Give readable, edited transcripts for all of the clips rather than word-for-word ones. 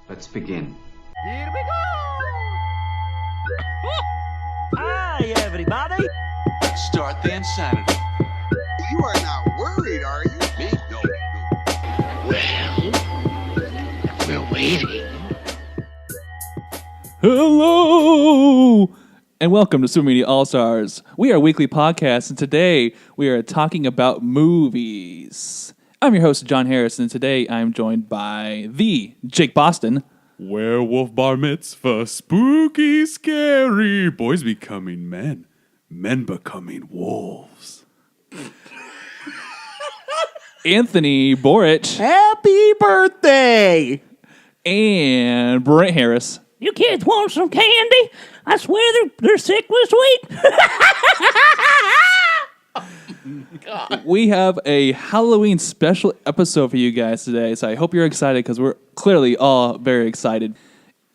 Let's begin. Here we go! Hi, everybody! Start the insanity. You are not worried, are you? Me? No. We're waiting. Hello, and welcome to Super Media All Stars. We are a weekly podcast, and today we are talking about movies. I'm your host, John Harris, and today I'm joined by the Jake Boston. Werewolf bar mitzvah, spooky, scary. Boys becoming men, men becoming wolves. Anthony Borich. Happy birthday! And Brent Harris. You kids want some candy? I swear they're sick this week. We have a Halloween special episode for you guys today, so I hope you're excited because we're clearly all very excited.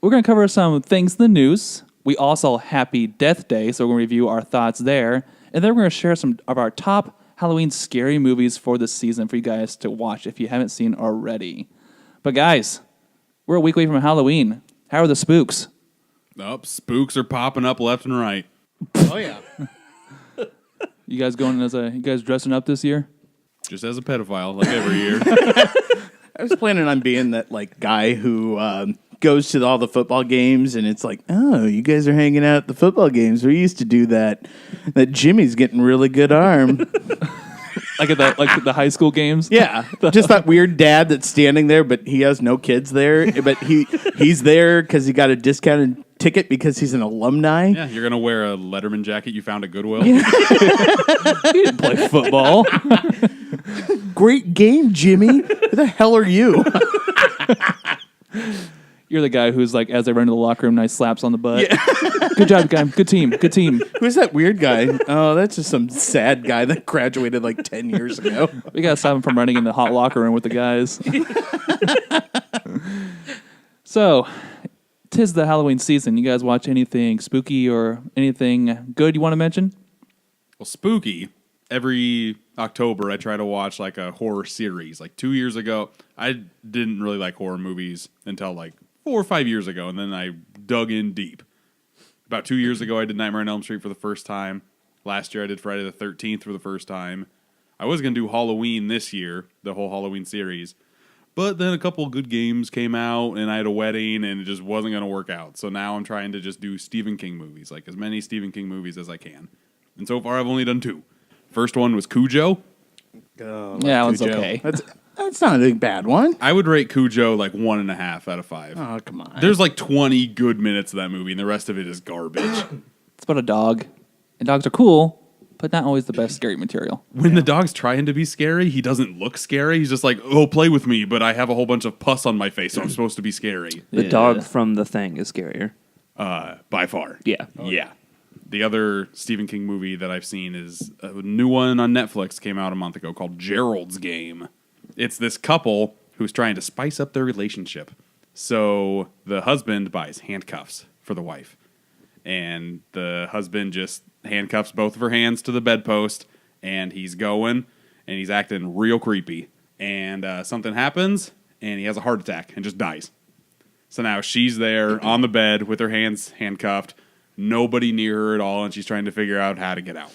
We're going to cover some things in the news. We also Happy Death Day, so we're going to review our thoughts there. And then we're going to share some of our top Halloween scary movies for this season for you guys to watch if you haven't seen already. But guys, we're a week away from Halloween. How are the spooks? Spooks are popping up left and right. Oh, yeah. You guys dressing up this year? Just as a pedophile, like every year. I was planning on being that guy who goes to all the football games, and it's like, oh, you guys are hanging out at the football games. We used to do that. That Jimmy's getting really good arm. Like the high school games? Yeah, just that weird dad that's standing there, but he has no kids there. But he's there because he got a discounted ticket because he's an alumni. Yeah, you're going to wear a Letterman jacket you found at Goodwill. You didn't play football. Great game, Jimmy. Who the hell are you? You're the guy who's like, as they run to the locker room, nice slaps on the butt. Yeah. Good job, guy. Good team. Good team. Who's that weird guy? Oh, that's just some sad guy that graduated like 10 years ago. We got to stop him from running in the hot locker room with the guys. So, 'tis the Halloween season. You guys watch anything spooky or anything good you want to mention? Well, spooky. Every October, I try to watch like a horror series. Like 2 years ago, I didn't really like horror movies until like 4 or 5 years ago, and then I dug in deep. About 2 years ago, I did Nightmare on Elm Street for the first time. Last year, I did Friday the 13th for the first time. I was going to do Halloween this year, the whole Halloween series. But then a couple good games came out, and I had a wedding, and it just wasn't going to work out. So now I'm trying to just do Stephen King movies, like as many Stephen King movies as I can. And so far, I've only done 2. First one was Cujo. Yeah, that one's Cujo. okay. That's not a bad one. I would rate Cujo like 1.5 out of 5. Oh, come on. There's like 20 good minutes of that movie, and the rest of it is garbage. It's about a dog. And dogs are cool, but not always the best scary material. When the dog's trying to be scary, he doesn't look scary. He's just like, oh, play with me, but I have a whole bunch of pus on my face, so I'm supposed to be scary. The dog from The Thing is scarier. By far. Yeah. Yeah. The other Stephen King movie that I've seen is a new one on Netflix, came out a month ago, called Gerald's Game. It's this couple who's trying to spice up their relationship. So the husband buys handcuffs for the wife. And the husband just handcuffs both of her hands to the bedpost, and he's going, and he's acting real creepy. And something happens, and he has a heart attack and just dies. So now she's there on the bed with her hands handcuffed, nobody near her at all, and she's trying to figure out how to get out.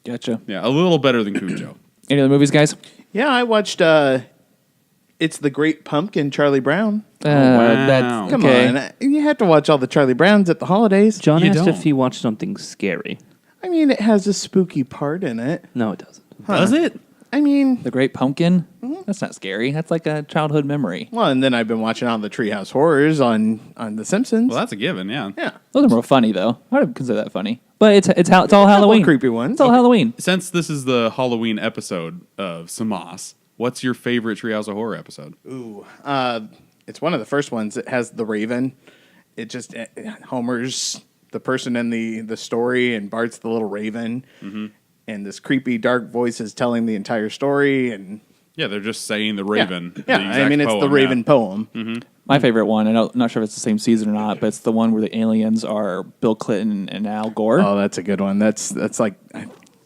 Gotcha. Yeah, a little better than Cujo. Any other movies, guys? Yeah, I watched It's the Great Pumpkin, Charlie Brown. That's Come okay. on. You have to watch all the Charlie Browns at the holidays. John You asked don't. if he watched something scary. I mean, it has a spooky part in it. No, it doesn't. Does it? I mean, The Great Pumpkin? That's not scary. That's like a childhood memory. well, and then I've been watching all the Treehouse Horrors on The Simpsons. Well, that's a given, yeah. Yeah. Those are more funny, though. I would consider that funny. But it's all Halloween. creepy ones. It's all Halloween. Since this is the Halloween episode of Samas, what's your favorite Treehouse of Horror episode? It's one of the first ones that has the Raven. It just Homer's the person in the story, and Bart's the little raven. Mm-hmm. And this creepy, dark voice is telling the entire story. And Yeah, they're just saying the Raven. Yeah, the I exact mean, it's poem, the Raven yeah. poem. My favorite one, I'm not sure if it's the same season or not, but it's the one where the aliens are Bill Clinton and Al Gore. Oh, that's a good one. That's like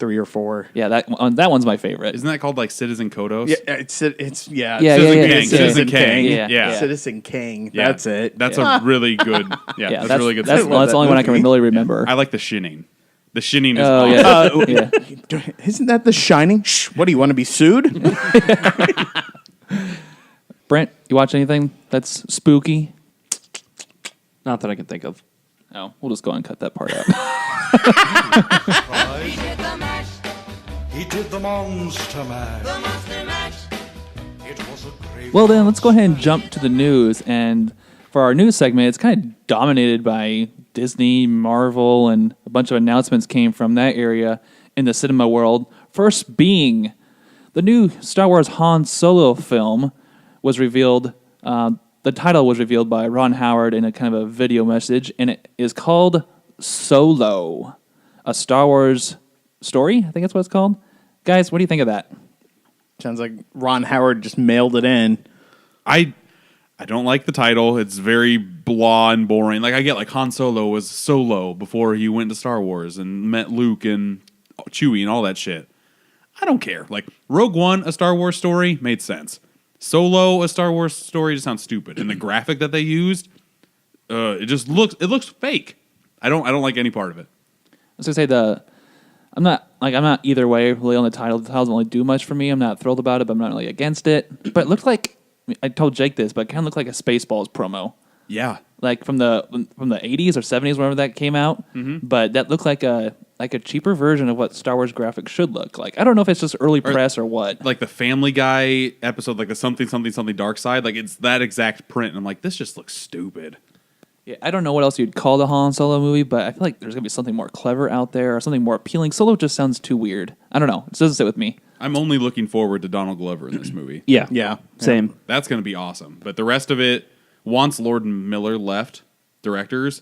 3 or 4. Yeah, that one's my favorite. Isn't that called like Citizen Kodos? Yeah, it's Yeah, Citizen yeah, Kang. yeah. Citizen Kang. Yeah. Yeah. Citizen Kang. Yeah. That's it. That's a really good. Yeah, Yeah, that's really good. That's, stuff. well, that's the only one I can really remember. I like the shinning. The shinning is Oh awesome. yeah, yeah. Isn't that The Shining? Shh, what do you want to be sued? Brent, you watch anything that's spooky? Not that I can think of. No, we'll just go and cut that part out. He did the monster mash. It was a great. Well, then let's go ahead and jump to the news. And for our news segment, it's kind of dominated by Disney, Marvel, and a bunch of announcements came from that area in the cinema world. First being the new Star Wars Han Solo film was revealed. The title was revealed by Ron Howard in a kind of a video message, and it is called Solo, a Star Wars story. I think that's what it's called. Guys, what do you think of that? Sounds like Ron Howard just mailed it in. I don't like the title. It's very blah and boring. Like I get like Han Solo was Solo before he went to Star Wars and met Luke and Chewie and all that shit. I don't care. Like Rogue One, a Star Wars story, made sense. Solo, a Star Wars story, just sounds stupid. And the graphic that they used, it looks fake. I don't like any part of it. I was gonna say I'm not either way really on the title. The title doesn't really do much for me. I'm not thrilled about it, but I'm not really against it. But it looked like I told Jake this, but it kind of looked like a Spaceballs promo, Yeah. like from the 80s or 70s, whenever that came out. But that looked like a cheaper version of what Star Wars graphics should look like. I don't know if it's just early press or what. Like the Family Guy episode, like the something dark side, like it's that exact print. And I'm like, this just looks stupid. Yeah, I don't know what else you'd call the Han Solo movie, but I feel like there's gonna be something more clever out there or something more appealing. Solo just sounds too weird. I don't know. It doesn't sit with me. I'm only looking forward to Donald Glover in this movie. Yeah. Yeah. Same. That's going to be awesome. But the rest of it, once Lord and Miller left, directors,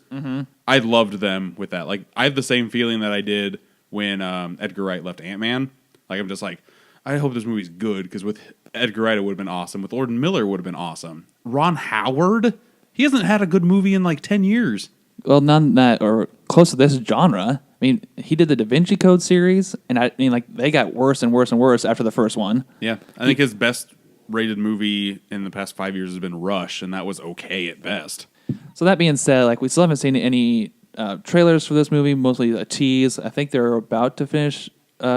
I loved them with that. Like, I have the same feeling that I did when Edgar Wright left Ant-Man. Like, I'm just like, I hope this movie's good, because with Edgar Wright, it would have been awesome. With Lord and Miller, it would have been awesome. Ron Howard? He hasn't had a good movie in like 10 years. Well, none that or close to this genre. I mean, he did the Da Vinci Code series, and I mean, like they got worse and worse and worse after the first one. Yeah. I think his best rated movie in the past 5 years has been Rush, and that was okay at best. So that being said, like we still haven't seen any trailers for this movie. Mostly a tease. I think they're about to finish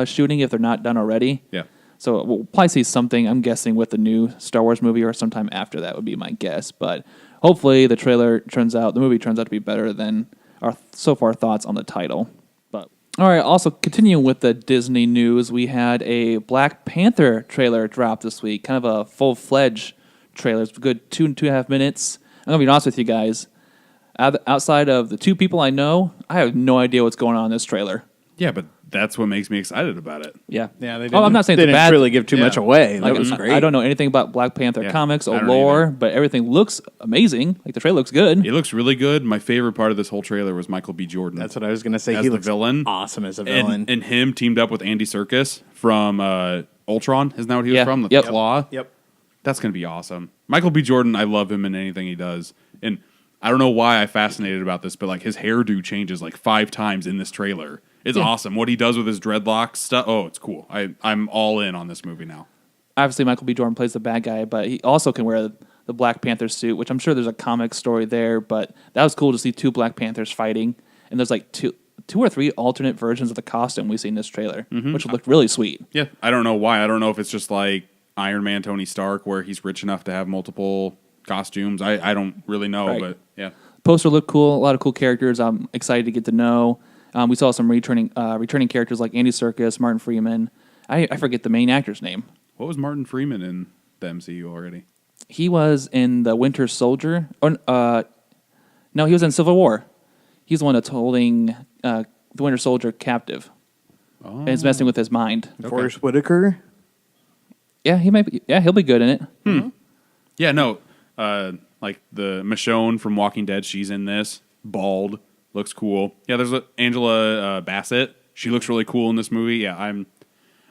shooting if they're not done already. Yeah. So we'll probably see something. I'm guessing with the new Star Wars movie, or sometime after that would be my guess. But hopefully, the movie turns out to be better than our so far thoughts on the title. But all right. Also, continuing with the Disney news, we had a Black Panther trailer drop this week. Kind of a full-fledged trailer. It's a good 2.5 minutes. I'm gonna be honest with you guys. Outside of the two people I know, I have no idea what's going on in this trailer. Yeah, but that's what makes me excited about it. Yeah. Yeah, they I'm not saying they it's didn't bad. really give too much away. Like, That was great. I don't know anything about Black Panther Yeah, comics I or don't lore, either. but everything looks amazing. Like the trailer looks good. It looks really good. My favorite part of this whole trailer was Michael B. Jordan. That's what I was going to say. As He the looks villain. awesome as a villain. and him teamed up with Andy Serkis from Ultron. Isn't that what he was Yeah. from? The Yep. Claw? Yep. That's going to be awesome. Michael B. Jordan, I love him in anything he does. And I don't know why I'm fascinated about this, but like his hairdo changes like 5 times in this trailer. It's awesome. What he does with his dreadlocks stuff. Oh, it's cool. I'm all in on this movie now. Obviously, Michael B. Jordan plays the bad guy, but he also can wear the Black Panther suit, which I'm sure there's a comic story there. But that was cool to see 2 Black Panthers fighting, and there's like two or three alternate versions of the costume we see in this trailer, which looked really sweet. Yeah. I don't know why. I don't know if it's just like Iron Man Tony Stark where he's rich enough to have multiple costumes. I don't really know, Right. but yeah. Poster looked cool. A lot of cool characters. I'm excited to get to know. We saw some returning characters like Andy Serkis, Martin Freeman. I forget the main actor's name. What was Martin Freeman in the MCU already? He was in the Winter Soldier. No, he was in Civil War. He's the one that's holding the Winter Soldier captive, and it's messing with his mind. Forrest Whitaker. Yeah, he might. Yeah, he'll be good in it. Yeah, no. Like the Michonne from Walking Dead, she's in this. Bald, looks cool. Yeah, there's Angela Bassett. She looks really cool in this movie. Yeah,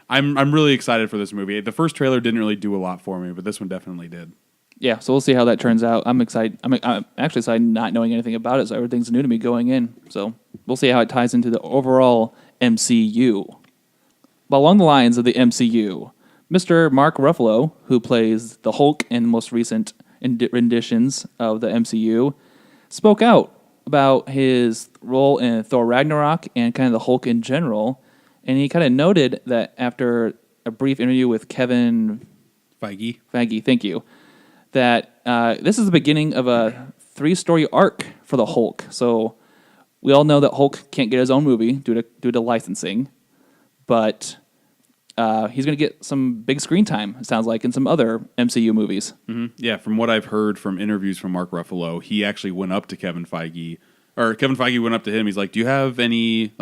I'm really excited for this movie. The first trailer didn't really do a lot for me, but this one definitely did. Yeah, so we'll see how that turns out. I'm excited. I'm actually excited not knowing anything about it, so everything's new to me going in. So we'll see how it ties into the overall MCU. But along the lines of the MCU, Mr. Mark Ruffalo, who plays the Hulk in most recent renditions of the MCU, spoke out about his role in Thor Ragnarok and kind of the Hulk in general. And he kind of noted that after a brief interview with Kevin Feige. thank you, that this is the beginning of a 3-story arc for the Hulk. So we all know that Hulk can't get his own movie due to licensing, but he's going to get some big screen time, it sounds like, in some other MCU movies. Yeah, from what I've heard from interviews from Mark Ruffalo, he actually went up to Kevin Feige, or Kevin Feige went up to him. He's like, "Do you have any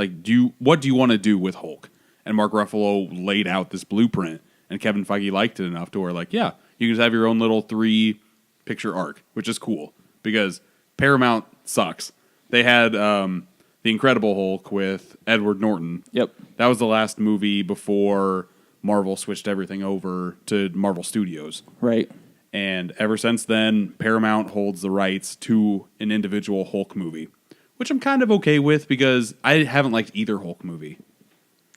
what do you want to do with Hulk?" And Mark Ruffalo laid out this blueprint, and Kevin Feige liked it enough to where, like, yeah, you can just have your own little 3-picture arc, which is cool because Paramount sucks. They had The Incredible Hulk with Edward Norton. Yep. That was the last movie before Marvel switched everything over to Marvel Studios. Right. And ever since then, Paramount holds the rights to an individual Hulk movie, which I'm kind of okay with because I haven't liked either Hulk movie.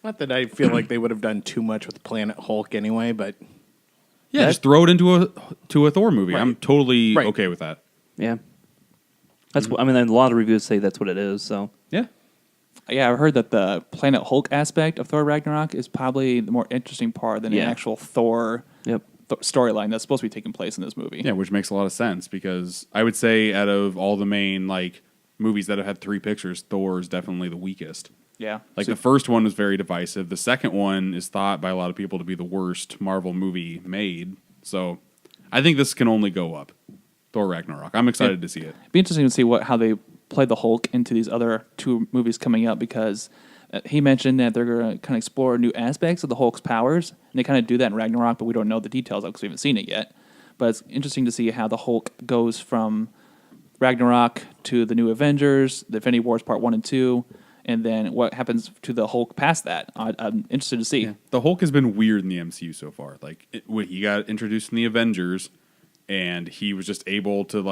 Not that I feel like they would have done too much with Planet Hulk anyway, but Yeah, just throw it into a Thor movie. Right. I'm totally Right. okay with that. Yeah. That's what, I mean, a lot of reviews say that's what it is. So Yeah. Yeah, I've heard that the Planet Hulk aspect of Thor Ragnarok is probably the more interesting part than the Yeah. actual Thor yep. storyline that's supposed to be taking place in this movie. Yeah, which makes a lot of sense because I would say out of all the main movies that have had 3 pictures, Thor is definitely the weakest. Yeah. Like So- the first one was very divisive. The second one is thought by a lot of people to be the worst Marvel movie made. So I think this can only go up. Thor Ragnarok. I'm excited to see it. It'd be interesting to see how they play the Hulk into these other 2 movies coming up because he mentioned that they're going to kind of explore new aspects of the Hulk's powers, and they kind of do that in Ragnarok, but we don't know the details because we haven't seen it yet. But it's interesting to see how the Hulk goes from Ragnarok to the New Avengers, the Infinity Wars Part 1 and 2, and then what happens to the Hulk past that. I'm interested to see. The Hulk has been weird in the MCU so far. When he got introduced in the Avengers, and he was just able to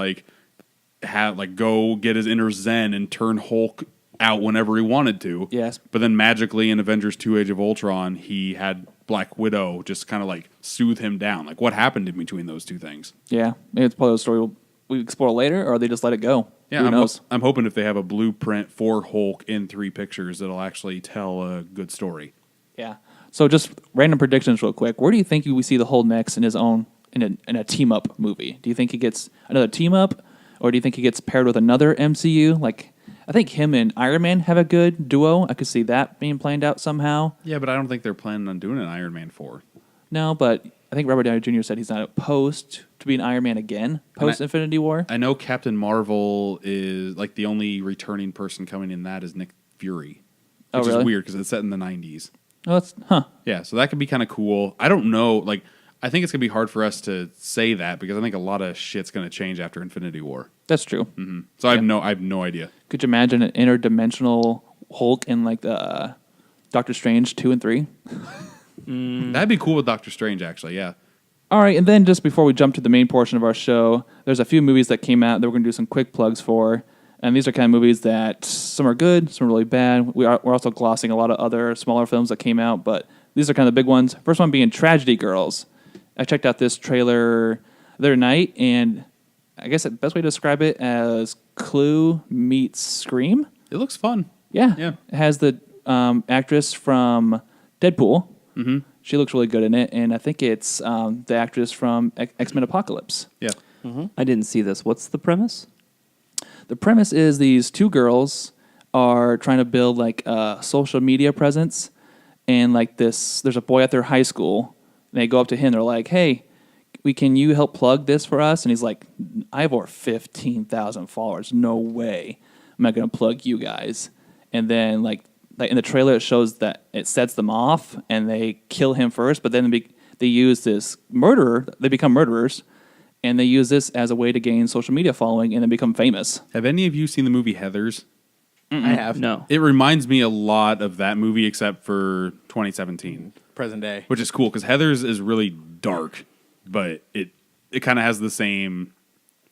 go get his inner Zen and turn Hulk out whenever he wanted to. Yes. But then magically in Avengers 2 Age of Ultron, he had Black Widow just kind of soothe him down. What happened in between those 2 things? Yeah, maybe it's part of the story we explore later, or they just let it go. Yeah, Who knows? I'm hoping if they have a blueprint for Hulk in 3 pictures, it'll actually tell a good story. Yeah. So just random predictions real quick. Where do you think we see the Hulk next in his own in a team up movie? Do you think he gets another team up, or do you think he gets paired with another MCU? I think him and Iron Man have a good duo. I could see that being planned out somehow. Yeah, but I don't think they're planning on doing an Iron Man 4. No, but I think Robert Downey Jr. said he's not opposed to being Iron Man again post Infinity War. I know Captain Marvel is the only returning person coming in that is Nick Fury, which really? is weird because it's set in the 90s. Oh, that's Yeah, so that could be kind of cool. I don't know. I think it's gonna be hard for us to say that because I think a lot of shit's gonna change after Infinity War. That's true. So I have no idea. Could you imagine an interdimensional Hulk in the Doctor Strange 2 and 3? That'd be cool with Doctor Strange, actually. Yeah. All right, and then just before we jump to the main portion of our show, there's a few movies that came out that we're going to do some quick plugs for. And these are kind of movies that some are good, some are really bad. We're also glossing a lot of other smaller films that came out, but these are kind of the big ones. First one being Tragedy Girls. I checked out this trailer the other night, and I guess the best way to describe it as Clue meets Scream. It looks fun. Yeah. Yeah. It has the actress from Deadpool. Mm-hmm. She looks really good in it, and I think it's the actress from X-Men Apocalypse. Yeah. I didn't see this. What's the premise? The premise is these 2 girls are trying to build a social media presence, and there's a boy at their high school, and they go up to him, they're like, "Hey, can you help plug this for us?" And he's like, "I have over 15,000 followers. No way I'm not going to plug you guys." And then in the trailer, it shows that it sets them off, and they kill him first, but then they use this murderer. They become murderers, and they use this as a way to gain social media following and then become famous. Have any of you seen the movie Heathers? I have No. It reminds me a lot of that movie, except for 2017, present day. which is cool because Heathers is really dark, but it kind of has the same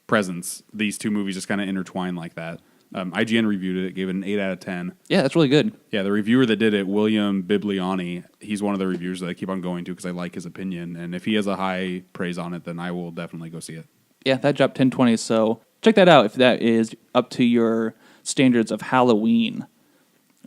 presence. These 2 movies just kind of intertwine like that. IGN reviewed it, gave it an 8 out of 10. Yeah, that's really good. Yeah, the reviewer that did it, William Bibliani, he's one of the reviewers that I keep on going to because I like his opinion. And if he has a high praise on it, then I will definitely go see it. Yeah, that dropped 10/20, so check that out if that is up to your standards of Halloween.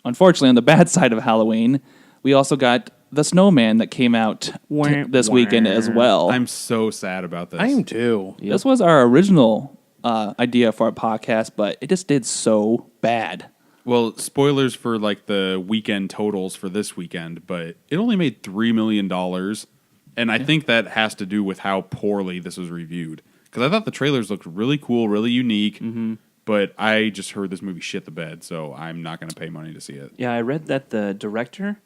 Unfortunately, on the bad side of Halloween, we also got The Snowman that came out this weekend as well. I'm so sad about this. I am too. This was our original idea for our podcast, but it just did so bad. Well, spoilers for like the weekend totals for this weekend, but it only made $3 million. And I think that has to do with how poorly this was reviewed. Because I thought the trailers looked really cool, really unique, but I just heard this movie shit the bed, so I'm not going to pay money to see it. Yeah, I read that the director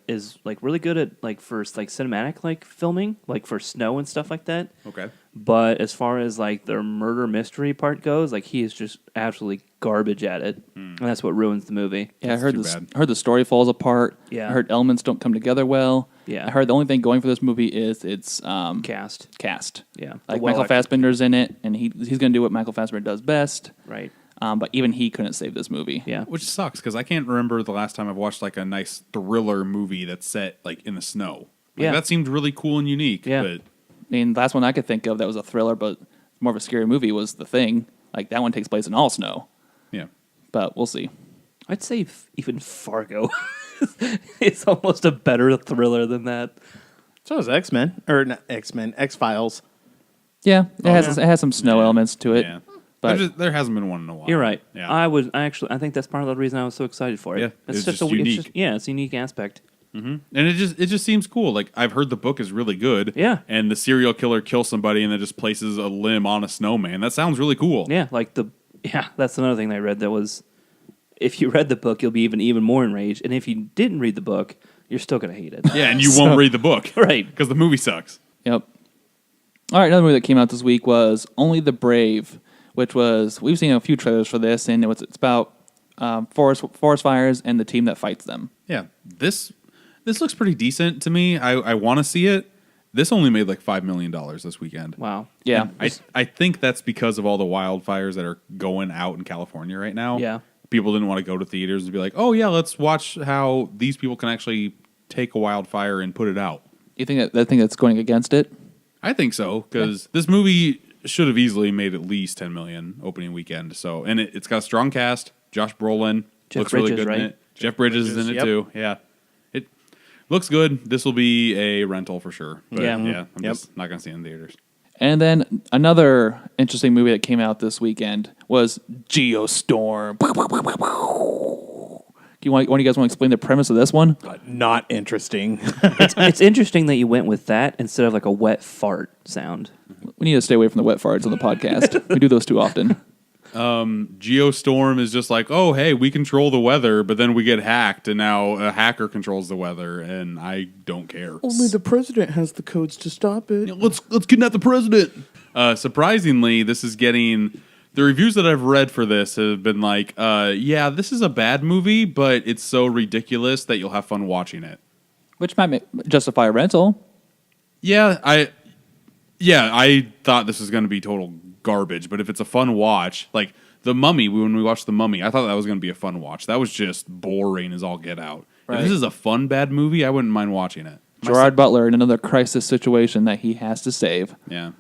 is like really good at like for like cinematic like filming, like for snow and stuff like that. Okay. But as far as like the murder mystery part goes, like he is just absolutely garbage at it, and that's what ruins the movie. Yeah, I That's heard too the bad. heard the story falls apart. Yeah. I heard elements don't come together well. Yeah. I heard the only thing going for this movie is its Cast, cast. yeah, Like Well, Michael Fassbender's in it, and he's going to do what Michael Fassbender does best. right? But even he couldn't save this movie. Yeah, Which sucks, because I can't remember the last time I've watched like a nice thriller movie that's set like in the snow. Like, Yeah. That seemed really cool and unique. Yeah. But I mean, the last one I could think of that was a thriller, but more of a scary movie was The Thing. Like that one takes place in all snow. yeah. But we'll see. I'd say even Fargo is almost a better thriller than that. So is X-Men. Or not X-Men, X-Files. Yeah, it has some snow Yeah. elements to it. Yeah. But There hasn't been one in a while. You're right. Yeah. I think that's part of the reason I was so excited for it. Yeah, it's just unique. It's a unique aspect. And it just seems cool. Like I've heard the book is really good. Yeah. And the serial killer kills somebody and then just places a limb on a snowman. That sounds really cool. Yeah, that's another thing that I read that was, if you read the book, you'll be even more enraged, and if you didn't read the book, you're still gonna hate it. Yeah, and you won't read the book. Right. Because the movie sucks. Yep. All right, another movie that came out this week was Only the Brave, which was, we've seen a few trailers for this, and it's about forest fires and the team that fights them. Yeah. This looks pretty decent to me. I want to see it. This only made like $5 million this weekend. Wow. Yeah. And I think that's because of all the wildfires that are going out in California right now. Yeah. People didn't want to go to theaters and be like, oh, yeah, let's watch how these people can actually take a wildfire and put it out. You think that's going against it? I think so, because this movie should have easily made at least $10 million opening weekend. So, and it's got a strong cast. Josh Brolin Jeff looks really Bridges, good in right? it. Jeff Bridges is in it yep. too. Yeah, it looks good. This will be a rental for sure. But Yeah. I'm Yep. just not gonna see it in theaters. And then another interesting movie that came out this weekend was Geostorm. Do you guys want to explain the premise of this one? Not interesting. It's interesting that you went with that instead of like a wet fart sound. We need to stay away from the wet farts on the podcast. We do those too often. Geostorm is just like, oh, hey, we control the weather, but then we get hacked, and now a hacker controls the weather, and I don't care. Only the president has the codes to stop it. Let's kidnap the president. Surprisingly, this is getting the reviews that I've read for this have been like, yeah, this is a bad movie, but it's so ridiculous that you'll have fun watching it. Which might justify a rental. Yeah, I thought this was going to be total garbage, but if it's a fun watch, like The Mummy, when we watched The Mummy, I thought that was going to be a fun watch. That was just boring as all get out. Right. If this is a fun bad movie, I wouldn't mind watching it. Gerard Butler in another crisis situation that he has to save. Yeah.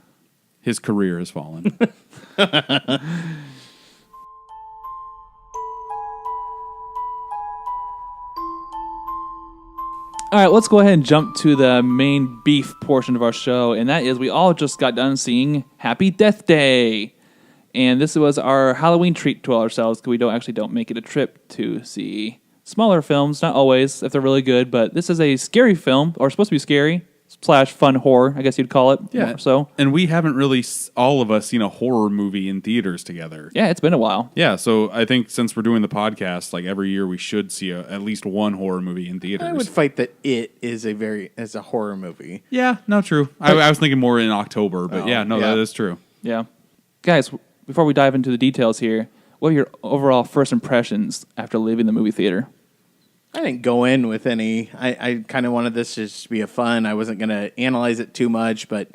His career has fallen. All right, let's go ahead and jump to the main beef portion of our show, and that is we all just got done seeing Happy Death Day. And this was our Halloween treat to ourselves because we don't make it a trip to see smaller films, not always, if they're really good, but this is a scary film, or supposed to be scary, / fun horror, I guess you'd call it. Yeah. More so. And we haven't really, all of us, seen a horror movie in theaters together. Yeah, it's been a while. Yeah, so I think since we're doing the podcast, like every year we should see at least one horror movie in theaters. I would fight that it is a horror movie. Yeah, no, true. I was thinking more in October, but Oh, that yeah. is true. Yeah. Guys, before we dive into the details here, what are your overall first impressions after leaving the movie theater? I didn't go in with any. I kind of wanted this to just be a fun. I wasn't going to analyze it too much, but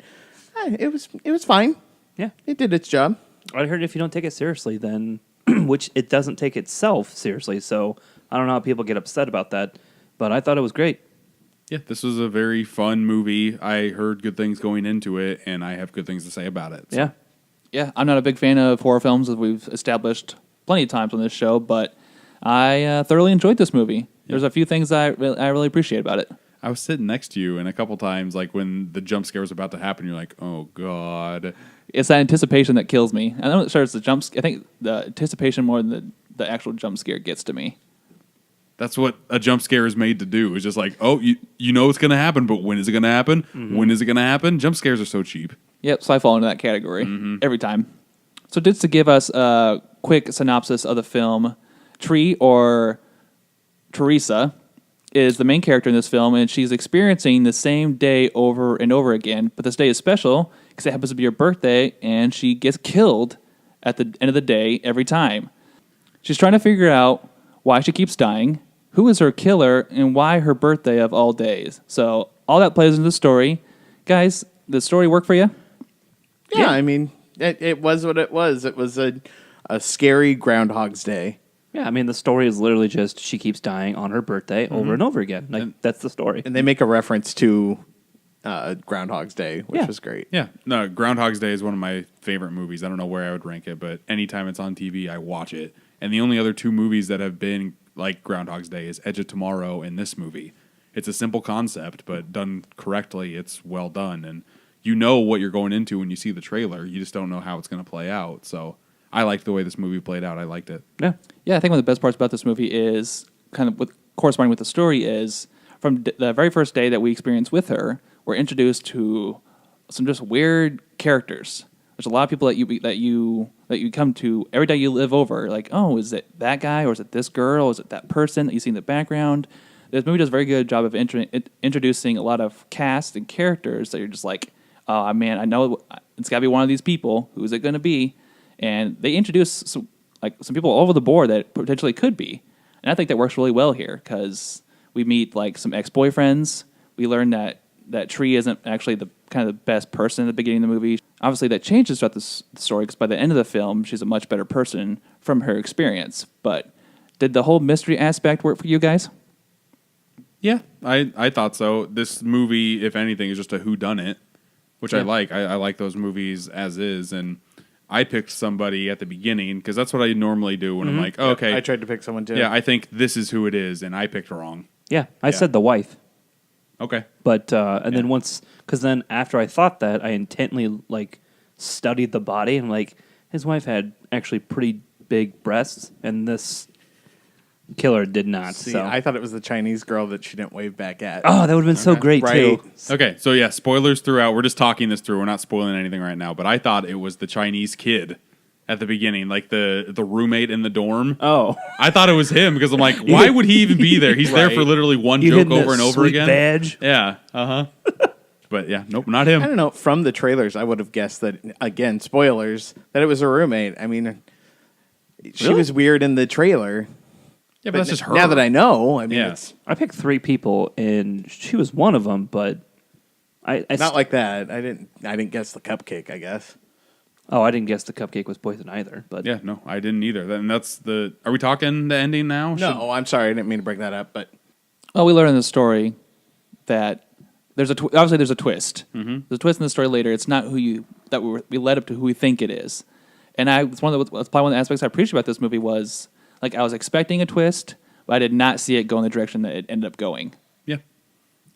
it was fine. Yeah. It did its job. I heard if you don't take it seriously, then which it doesn't take itself seriously. So I don't know how people get upset about that, but I thought it was great. Yeah, this was a very fun movie. I heard good things going into it, and I have good things to say about it. So. Yeah. Yeah, I'm not a big fan of horror films, as we've established plenty of times on this show, but I thoroughly enjoyed this movie. There's a few things I really appreciate about it. I was sitting next to you, and a couple times, like when the jump scare was about to happen, you're like, "Oh God!" It's that anticipation that kills me. I'm not sure it's the jump. I think the anticipation more than the actual jump scare gets to me. That's what a jump scare is made to do. It's just like, oh, you know it's going to happen, but when is it going to happen? When is it going to happen? Jump scares are so cheap. Yep, so I fall into that category every time. So just to give us a quick synopsis of the film, Tree, or Teresa, is the main character in this film, and she's experiencing the same day over and over again. But this day is special because it happens to be her birthday, and she gets killed at the end of the day every time. She's trying to figure out why she keeps dying, who is her killer, and why her birthday of all days. So all that plays into the story. Guys, the story work for you? Yeah, I mean, it was what it was. It was a scary Groundhog's Day. Yeah, I mean, the story is literally just she keeps dying on her birthday over and over again. Like, that's the story. And they make a reference to Groundhog's Day, which was great. Yeah, no, Groundhog's Day is one of my favorite movies. I don't know where I would rank it, but anytime it's on TV, I watch it. And the only other two movies that have been like Groundhog's Day is Edge of Tomorrow and this movie. It's a simple concept, but done correctly, it's well done. And you know what you're going into when you see the trailer. You just don't know how it's going to play out. So I liked the way this movie played out. I liked it. Yeah. Yeah, I think one of the best parts about this movie is kind of corresponding with the story is from the very first day that we experience with her, we're introduced to some just weird characters. There's a lot of people that you come to every day you live over. Like, oh, is it that guy, or is it this girl, or is it that person that you see in the background? This movie does a very good job of introducing a lot of cast and characters that you're just like, oh man, I know it's got to be one of these people. Who is it going to be? And they introduce some people all over the board that potentially could be. And I think that works really well here because we meet like some ex-boyfriends. We learn that Tree isn't actually the kind of the best person at the beginning of the movie. Obviously, that changes throughout the story because by the end of the film, she's a much better person from her experience. But did the whole mystery aspect work for you guys? Yeah, I thought so. This movie, if anything, is just a whodunit, which I like. I like those movies as is, and I picked somebody at the beginning because that's what I normally do when I'm like, oh, okay. I tried to pick someone too. Yeah, I think this is who it is, and I picked wrong. Yeah, I said the wife. Okay. But, then because then after I thought that, I intently, studied the body, and, his wife had actually pretty big breasts, and this killer did not. See, so I thought it was the Chinese girl that she didn't wave back at. Oh, that would have been so great, Right. too. Okay, so yeah, spoilers throughout. We're just talking this through. We're not spoiling anything right now, but I thought it was the Chinese kid at the beginning, like the roommate in the dorm. Oh. I thought it was him because I'm like, why would he even be there? He's there for literally one You joke hitting over that and over sweet again. badge? Yeah, But yeah, nope, not him. I don't know. From the trailers, I would have guessed that, again, spoilers, that it was her roommate. I mean, she was weird in the trailer. Yeah, but that's just her. Now that I know, I mean, Yeah. it's I picked 3 people, and she was one of them, but I not like that. I didn't guess the cupcake, I guess. Oh, I didn't guess the cupcake was poison either. But Yeah, no, I didn't either. And that's the. Are we talking the ending now? No, I'm sorry. I didn't mean to bring that up, but Well, we learn in the story that there's obviously there's a twist. There's a twist in the story later. It's not we led up to who we think it is. And it's probably one of the aspects I appreciate about this movie was I was expecting a twist, but I did not see it go in the direction that it ended up going. Yeah,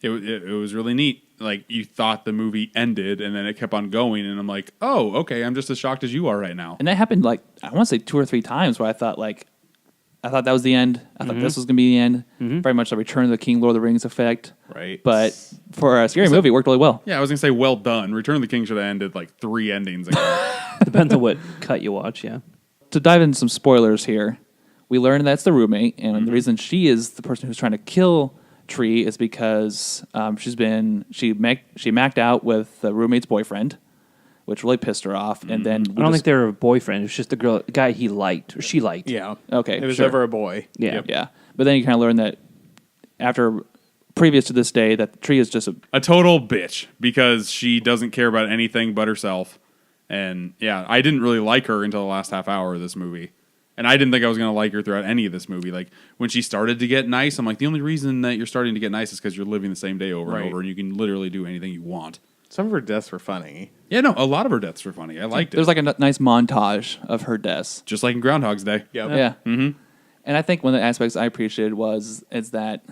it was really neat. Like you thought the movie ended, and then it kept on going, and I'm like, oh, okay, I'm just as shocked as you are right now. And that happened I want to say 2 or 3 times where I thought that was the end. I thought this was going to be the end. Very much the Return of the King, Lord of the Rings effect. right. But for a scary movie, it worked really well. Yeah, I was gonna say well done. Return of the King should have ended 3 endings ago. depends on what cut you watch, yeah. To dive into some spoilers here, we learn that's the roommate, and the reason she is the person who's trying to kill Tree is because she macked out with the roommate's boyfriend, which really pissed her off. And then I don't think they were a boyfriend. It was just the guy he liked, or she liked. Yeah. Okay, It was sure. ever a boy. Yeah. Yeah, but then you kind of learn that previous to this day, that Tree is just A total bitch because she doesn't care about anything but herself. And yeah, I didn't really like her until the last half hour of this movie. And I didn't think I was going to like her throughout any of this movie. Like, when she started to get nice, I'm like, the only reason that you're starting to get nice is because you're living the same day over and Right. over, and you can literally do anything you want. Some of her deaths were funny. Yeah, no, a lot of her deaths were funny. I liked it. There's like a nice montage of her deaths. Just like in Groundhog's Day. Yep. Yeah. Mm-hmm. And I think one of the aspects I appreciated is that,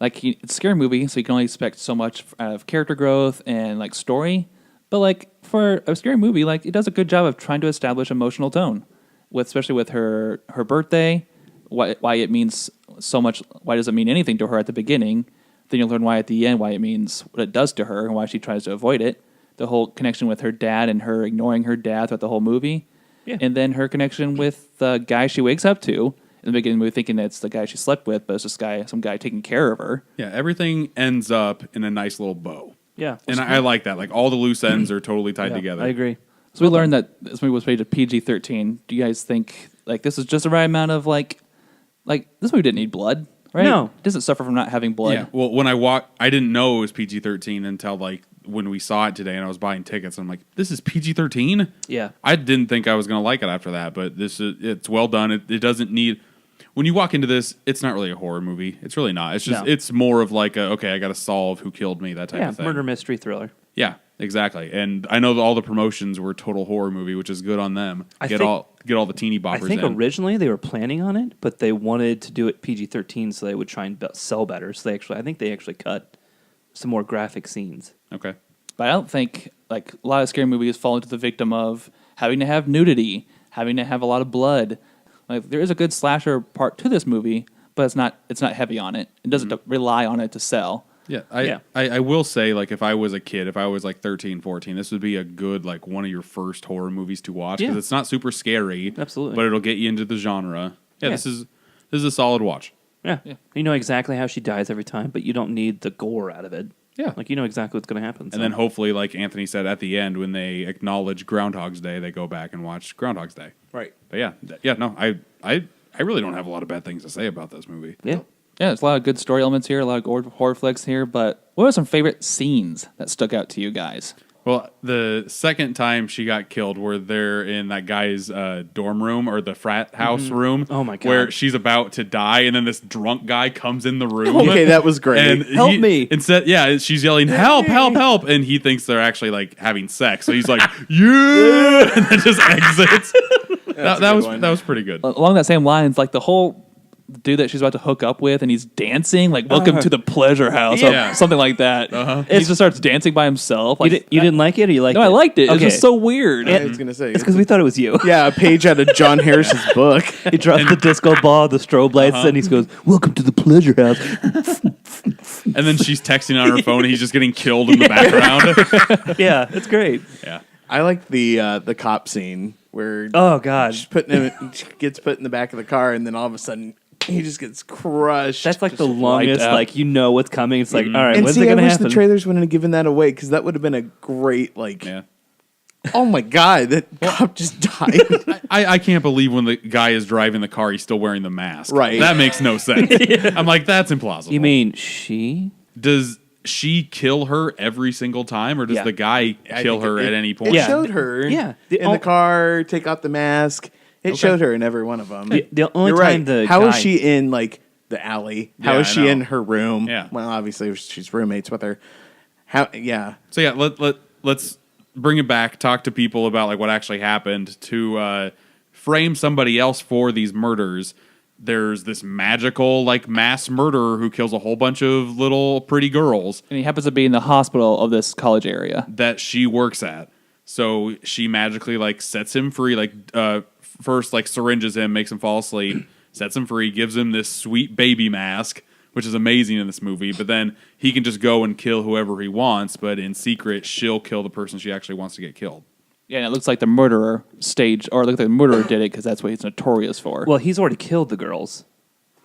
like, it's a scary movie, so you can only expect so much out of character growth and, like, story. But, like, for a scary movie, like, it does a good job of trying to establish emotional tone, especially with her birthday, why it means so much, why does it mean anything to her at the beginning. Then you'll learn why at the end, why it means what it does to her and why she tries to avoid it. The whole connection with her dad and her ignoring her dad throughout the whole movie. Yeah. And then her connection with the guy she wakes up to. In the beginning of the movie, thinking that it's the guy she slept with, but it's just some guy taking care of her. Yeah, everything ends up in a nice little bow. Yeah. And I like that. Like, all the loose ends are totally tied Yeah, together. I agree. So we learned that this movie was rated PG-13. Do you guys think, like, this is just the right amount of, like this movie didn't need blood, right? No. It doesn't suffer from not having blood. Yeah. Well, when I didn't know it was PG-13 until, like, when we saw it today and I was buying tickets. I'm like, this is PG-13? Yeah. I didn't think I was going to like it after that, but it's well done. It doesn't need... When you walk into this, it's not really a horror movie. It's really not. It's just No. it's more of like okay, I got to solve who killed me, that type Yeah, of thing. murder mystery thriller. Yeah, exactly. And I know that all the promotions were total horror movie, which is good on them. I Get think- all the teeny boppers I think in. originally they were planning on it, but they wanted to do it PG-13 so they would try and sell better. So I think they actually cut some more graphic scenes. Okay. But I don't think, like, a lot of scary movies fall into the victim of having to have nudity, having to have a lot of blood. Like, there is a good slasher part to this movie, but it's not heavy on it. It doesn't rely on it to sell. Yeah, Yeah. I will say, like, if I was a kid, if I was like 13, 14, this would be a good, like, one of your first horror movies to watch because Yeah. it's not super scary. Absolutely. But it'll get you into the genre. Yeah, Yeah. this is a solid watch. Yeah. You know exactly how she dies every time, but you don't need the gore out of it. Yeah. Like, you know exactly what's going to happen. And then hopefully, like Anthony said at the end, when they acknowledge Groundhog's Day, they go back and watch Groundhog's Day. Right. But I really don't have a lot of bad things to say about this movie. Yeah. Yeah, there's a lot of good story elements here, a lot of horror flicks here, but what are some favorite scenes that stuck out to you guys? Well, the second time she got killed, where they're in that guy's dorm room or the frat house room. Oh, my God. Where she's about to die, and then this drunk guy comes in the room. Okay, that was great. And Help me. Instead, she's yelling, "Help! Help! Help!" And he thinks they're actually like having sex, so he's like, "Yeah!" and then just exits. that was pretty good. Along that same lines, like the whole dude that she's about to hook up with, and he's dancing, like "Welcome to the pleasure house," Yeah. or something like that. He just starts dancing by himself. Like, You didn't like it, or you liked no, it? I liked it. It was Okay. just so weird. I was gonna say It's because we thought it was you. yeah, a page out of John Harris's book. He drops the disco ball, the strobe lights, and he goes, "Welcome to the pleasure house." And then she's texting on her phone, and he's just getting killed in the background. Yeah, it's great. Yeah. I like the cop scene where Oh God, she gets put in the back of the car, and then all of a sudden he just gets crushed. that's like the longest. out. Like, you know what's coming. It's like, all right, and when's see, it I gonna wish happen? the trailers wouldn't have given that away because that would have been a great Yeah. Oh my god, that cop just died. I can't believe when the guy is driving the car, he's still wearing the mask. Right. That makes no sense. I'm like, that's implausible. You mean she? Does she kill her every single time, or does Yeah. the guy I kill think her it- at any It point? Yeah. showed her Yeah. in the car, take off the mask. It showed her in every one of them. The only You're time right. the How is guy- she in like the alley? How Yeah, is I she know. in her room? Yeah. Well, obviously she's roommates with her. How? Yeah. So yeah, let's bring it back. Talk to people about like what actually happened to frame somebody else for these murders. There's this magical like mass murderer who kills a whole bunch of little pretty girls And he happens to be in the hospital of this college area. that she works at. So she magically like sets him free. Like first like syringes him, makes him fall asleep, sets him free, gives him this sweet baby mask, which is amazing in this movie. But then he can just go and kill whoever he wants. But in secret, she'll kill the person she actually wants to get killed. Yeah, and it looks like the murderer staged, or it looks like the murderer did it because that's what he's notorious for. Well, he's already killed the girls,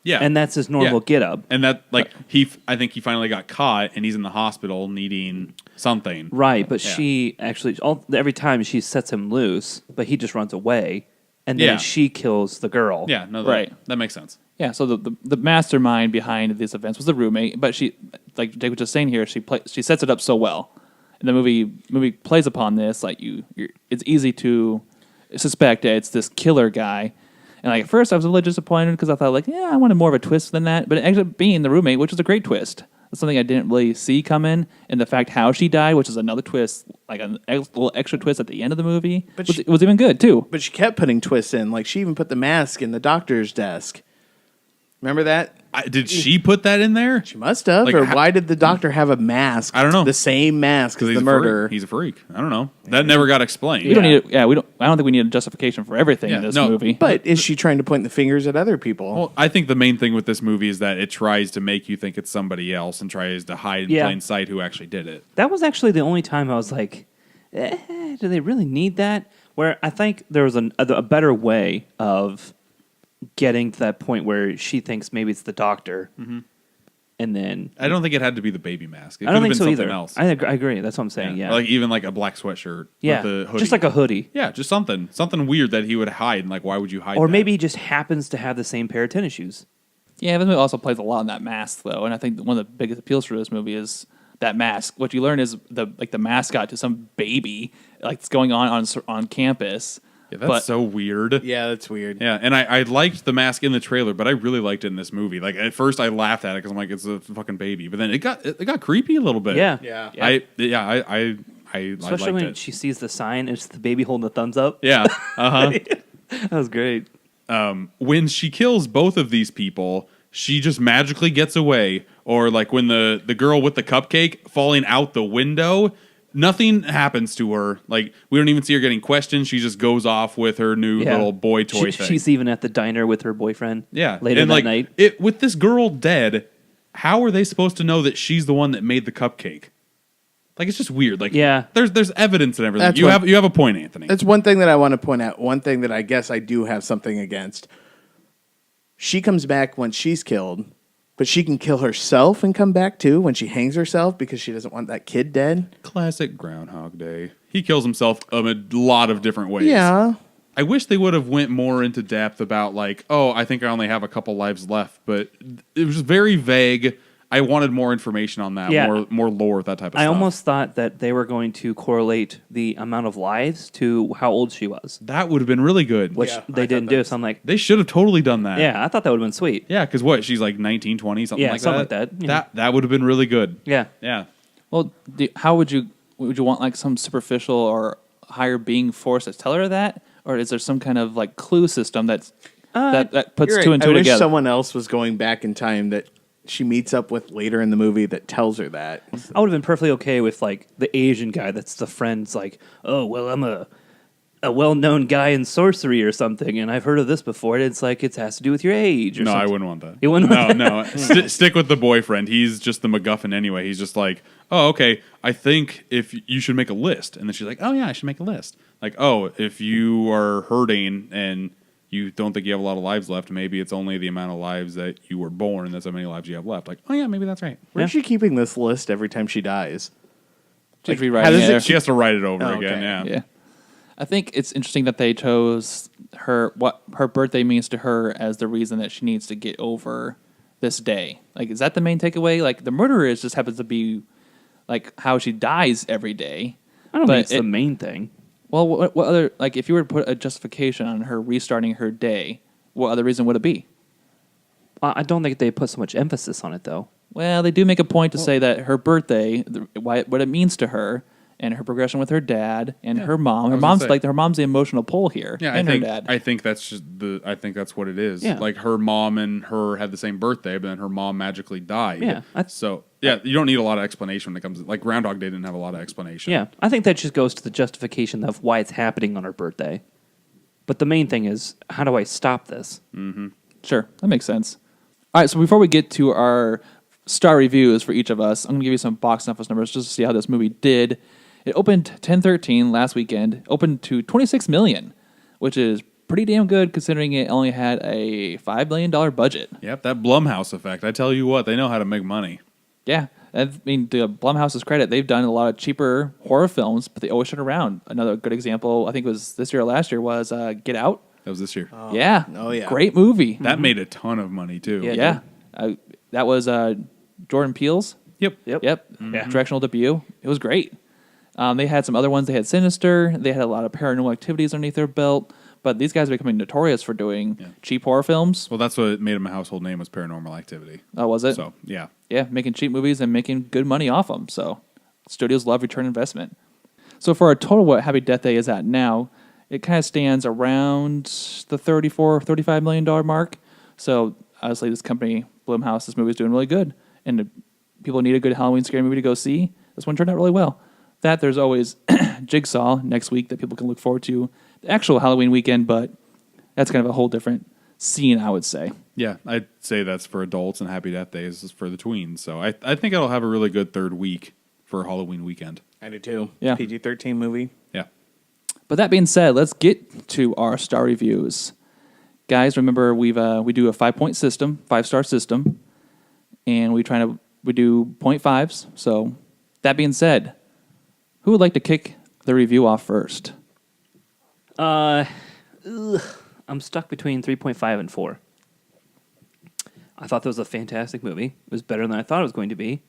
Yeah, and that's his normal Yeah. get up. And that like I think he finally got caught, and he's in the hospital needing something. Right, but Yeah. she actually every time she sets him loose, but he just runs away, and then Yeah. she kills the girl. Yeah, no, Right. that makes sense. Yeah, so the mastermind behind these events was the roommate, but she, like Jake was just saying here, she sets it up so well, and the movie plays upon this. Like it's easy to suspect that it's this killer guy, And like at first, I was a little disappointed because I thought like, yeah, I wanted more of a twist than that. But it ended up being the roommate, which was a great twist. That's something I didn't really see come in, and the fact how she died, which is another twist, like a little extra twist at the end of the movie, But it was even good too. But she kept putting twists in. Like she even put the mask in the doctor's desk. Remember that? Did she put that in there? She must have. Like, or why did the doctor have a mask? I don't know. The same mask as Because the murderer. He's a freak. I don't know. That never got explained. We don't need. We don't. I don't think we need a justification for everything in this movie. But is she trying to point the fingers at other people? Well, I think the main thing with this movie is that it tries to make you think it's somebody else and tries to hide in plain sight who actually did it. That was actually the only time I was like, do they really need that? Where I think there was a better way of getting to that point where she thinks maybe it's the doctor. Mm-hmm. And then I don't think it had to be the baby mask. It I don't could have think been so something either. else. I agree. That's what I'm saying. Yeah. Or like even like a black sweatshirt. Yeah. With a hoodie. Just like a hoodie. Yeah, just something weird that he would hide. And like, why would you hide? Or that? maybe he just happens to have the same pair of tennis shoes. Yeah, this movie also plays a lot on that mask though, and I think one of the biggest appeals for this movie is that mask. What you learn is the mascot to some baby like it's going on campus. Yeah, that's so weird. Yeah, that's weird. Yeah, and I liked the mask in the trailer, but I really liked it in this movie. Like at first, I laughed at it because I'm like, it's a fucking baby, but then it got creepy a little bit. Yeah. Yeah. I Especially liked when it. she sees the sign, it's the baby holding the thumbs up. Yeah, That was great. when she kills both of these people, she just magically gets away. Or like when the girl with the cupcake falling out the window, nothing happens to her. Like we don't even see her getting questioned. She just goes off with her new little boy toy thing. She's even at the diner with her boyfriend. Yeah, later and that like, night. With this girl dead, how are they supposed to know that she's the one that made the cupcake? Like it's just weird. Like there's evidence and everything. That's You what- have a point, Anthony. That's one thing that I want to point out. One thing that I guess I do have something against. She comes back when she's killed, but she can kill herself and come back too when she hangs herself because she doesn't want that kid dead. Classic Groundhog Day. He kills himself a lot of different ways. Yeah. I wish they would have went more into depth about like, oh, I think I only have a couple lives left, but it was very vague. I wanted more information on that, Yeah. more lore, that type of I stuff. almost thought that they were going to correlate the amount of lives to how old she was, that would have been really good. which they didn't do. So I'm like, They should have totally done that. yeah, I thought that would have been sweet. Yeah, because what? She's like 19, 20, something Yeah, like something that. like that, you know. That would have been really good. Yeah. Yeah. Well, how would you want like some superficial or higher being force to tell her that, or is there some kind of like clue system that puts You're two right. and two I wish together? someone else was going back in time that she meets up with later in the movie that tells her that. I would have been perfectly okay with like the Asian guy that's the friend's like, oh well, I'm a well-known guy in sorcery or something, and I've heard of this before. And it's like it has to do with your age. Or No, something. I wouldn't want that. You wouldn't want No. Stick with the boyfriend. He's just the MacGuffin anyway. He's just like, oh, okay, I think if you should make a list. And then she's like, oh, yeah, I should make a list. Like, oh, if you are hurting and you don't think you have a lot of lives left, maybe it's only the amount of lives that you were born. That's how many lives you have left. Like, oh, yeah, maybe that's right. Where's she keeping this list every time she dies? She's how rewriting does it. She has to write it over Oh, again, okay. yeah. Yeah. I think it's interesting that they chose what her birthday means to her as the reason that she needs to get over this day. Like, is that the main takeaway? Like, the murderer is just happens to be like how she dies every day. I don't But think it's the main thing. Well, what other, like, if you were to put a justification on her restarting her day, what other reason would it be? I don't think they put so much emphasis on it though. Well, they do make a point to say that her birthday, what it means to her, and her progression with her dad and her mom. Her was gonna mom's say. like her mom's the emotional pull here, Yeah, and I think her dad. I think that's just I think that's what it is. Yeah. Like her mom and her had the same birthday, but then her mom magically died. Yeah, So yeah, you don't need a lot of explanation when it comes to, like Groundhog Day didn't have a lot of explanation. Yeah, I think that just goes to the justification of why it's happening on her birthday. But the main thing is, how do I stop this? Sure, that makes sense. All right, so before we get to our star reviews for each of us, I'm going to give you some box office numbers just to see how this movie did. It opened 10/13 last weekend, opened to $26 million, which is pretty damn good considering it only had a $5 million budget. Yep, that Blumhouse effect. I tell you what, they know how to make money. Yeah, I mean, to Blumhouse's credit, they've done a lot of cheaper horror films, but they always turn around. Another good example, I think it was this year or last year, was Get Out. That was this year. Yeah. Oh, yeah. Great movie. That made a ton of money too. Yeah. That was Jordan Peele's. Yep. Directional debut. It was great. They had some other ones. They had Sinister. They had a lot of Paranormal Activities underneath their belt. But these guys are becoming notorious for doing cheap horror films. Well, that's what made him a household name was Paranormal Activity. Oh, was it? So, yeah. Yeah, making cheap movies and making good money off them. So studios love return investment. So for our total, what Happy Death Day is at now, it kind of stands around the $34-35 million mark. So obviously this company, Blumhouse, this movie is doing really good. And people need a good Halloween scary movie to go see. This one turned out really well. That there's always Jigsaw next week that people can look forward to. The actual Halloween weekend, but that's kind of a whole different scene, I would say. Yeah, I'd say that's for adults and Happy Death Day is for the tweens. So I think it'll have a really good third week for Halloween weekend. I do too. Yeah. PG-13 movie. Yeah. But that being said, let's get to our star reviews. Guys, remember we do a 5-point system, 5-star system, and we do 0.5s. So that being said, who would like to kick the review off first? I'm stuck between 3.5 and 4. I thought that was a fantastic movie. It was better than I thought it was going to be.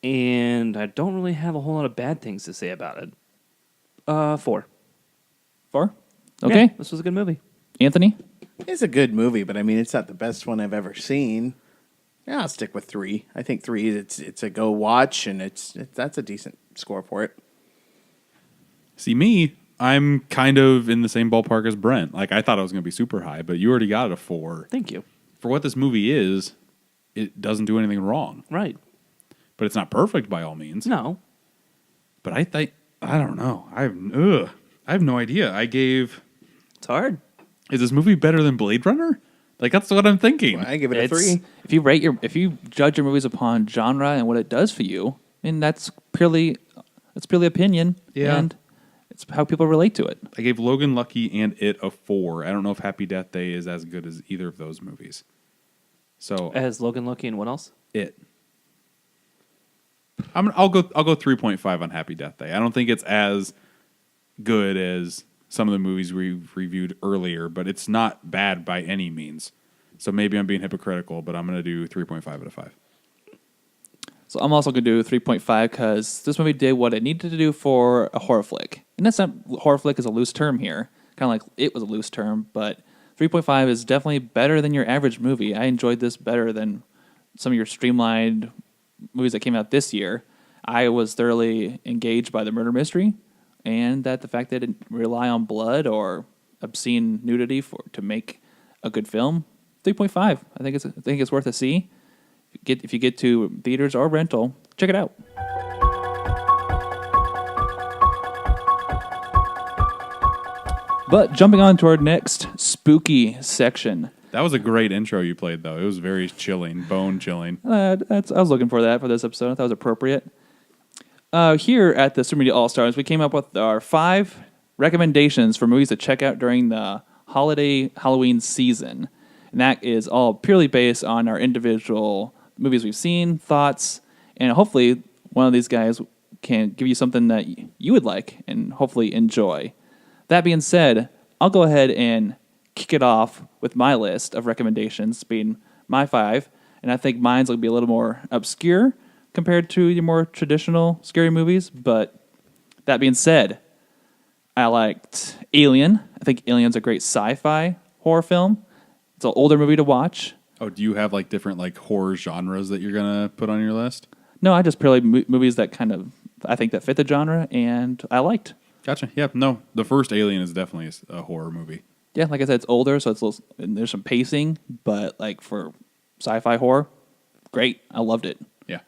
And I don't really have a whole lot of bad things to say about it. 4. 4? Okay. Yeah, this was a good movie. Anthony? It's a good movie, but I mean, it's not the best one I've ever seen. Yeah, I'll stick with 3. I think 3. It's a go watch, and that's a decent score for it. See, me, I'm kind of in the same ballpark as Brent. Like, I thought it was going to be super high, but you already got it a 4. Thank you. For what this movie is, it doesn't do anything wrong. Right. But it's not perfect by all means. No. But I don't know. I have no idea. It's hard. Is this movie better than Blade Runner? Like, that's what I'm thinking. Well, I give it a It's- 3. If you judge your movies upon genre and what it does for you, I mean that's purely opinion. Yeah. And it's how people relate to it. I gave Logan Lucky and It a 4. I don't know if Happy Death Day is as good as either of those movies. So As Logan Lucky and what else? It. I'll go 3.5 on Happy Death Day. I don't think it's as good as some of the movies we've reviewed earlier, but it's not bad by any means. So maybe I'm being hypocritical, but I'm going to do 3.5 out of 5. So I'm also going to do 3.5 because this movie did what it needed to do for a horror flick. And that's not, horror flick is a loose term here. Kind of like It was a loose term, but 3.5 is definitely better than your average movie. I enjoyed this better than some of your streamlined movies that came out this year. I was thoroughly engaged by the murder mystery and that the fact that it didn't rely on blood or obscene nudity to make a good film. 3.5. I think it's worth a see. If you get to theaters or rental, check it out. But jumping on to our next spooky section. That was a great intro you played, though. It was very chilling, bone chilling. I was looking for that for this episode. I thought it was appropriate. Here at the Super Media All-Stars, we came up with our 5 recommendations for movies to check out during the holiday Halloween season. And that is all purely based on our individual movies we've seen, thoughts, and hopefully one of these guys can give you something that you would like and hopefully enjoy. That being said, I'll go ahead and kick it off with my list of recommendations, being my 5, and I think mine's will be a little more obscure compared to your more traditional scary movies, but that being said, I liked Alien. I think Alien's a great sci-fi horror film. It's an older movie to watch. Oh, do you have like different like horror genres that you're gonna put on your list? No, I just purely movies that kind of I think that fit the genre and I liked. Gotcha. Yeah, no, the first Alien is definitely a horror movie. Yeah, like I said, it's older, so it's a little, and there's some pacing, but like for sci-fi horror, great. I loved it. Yeah.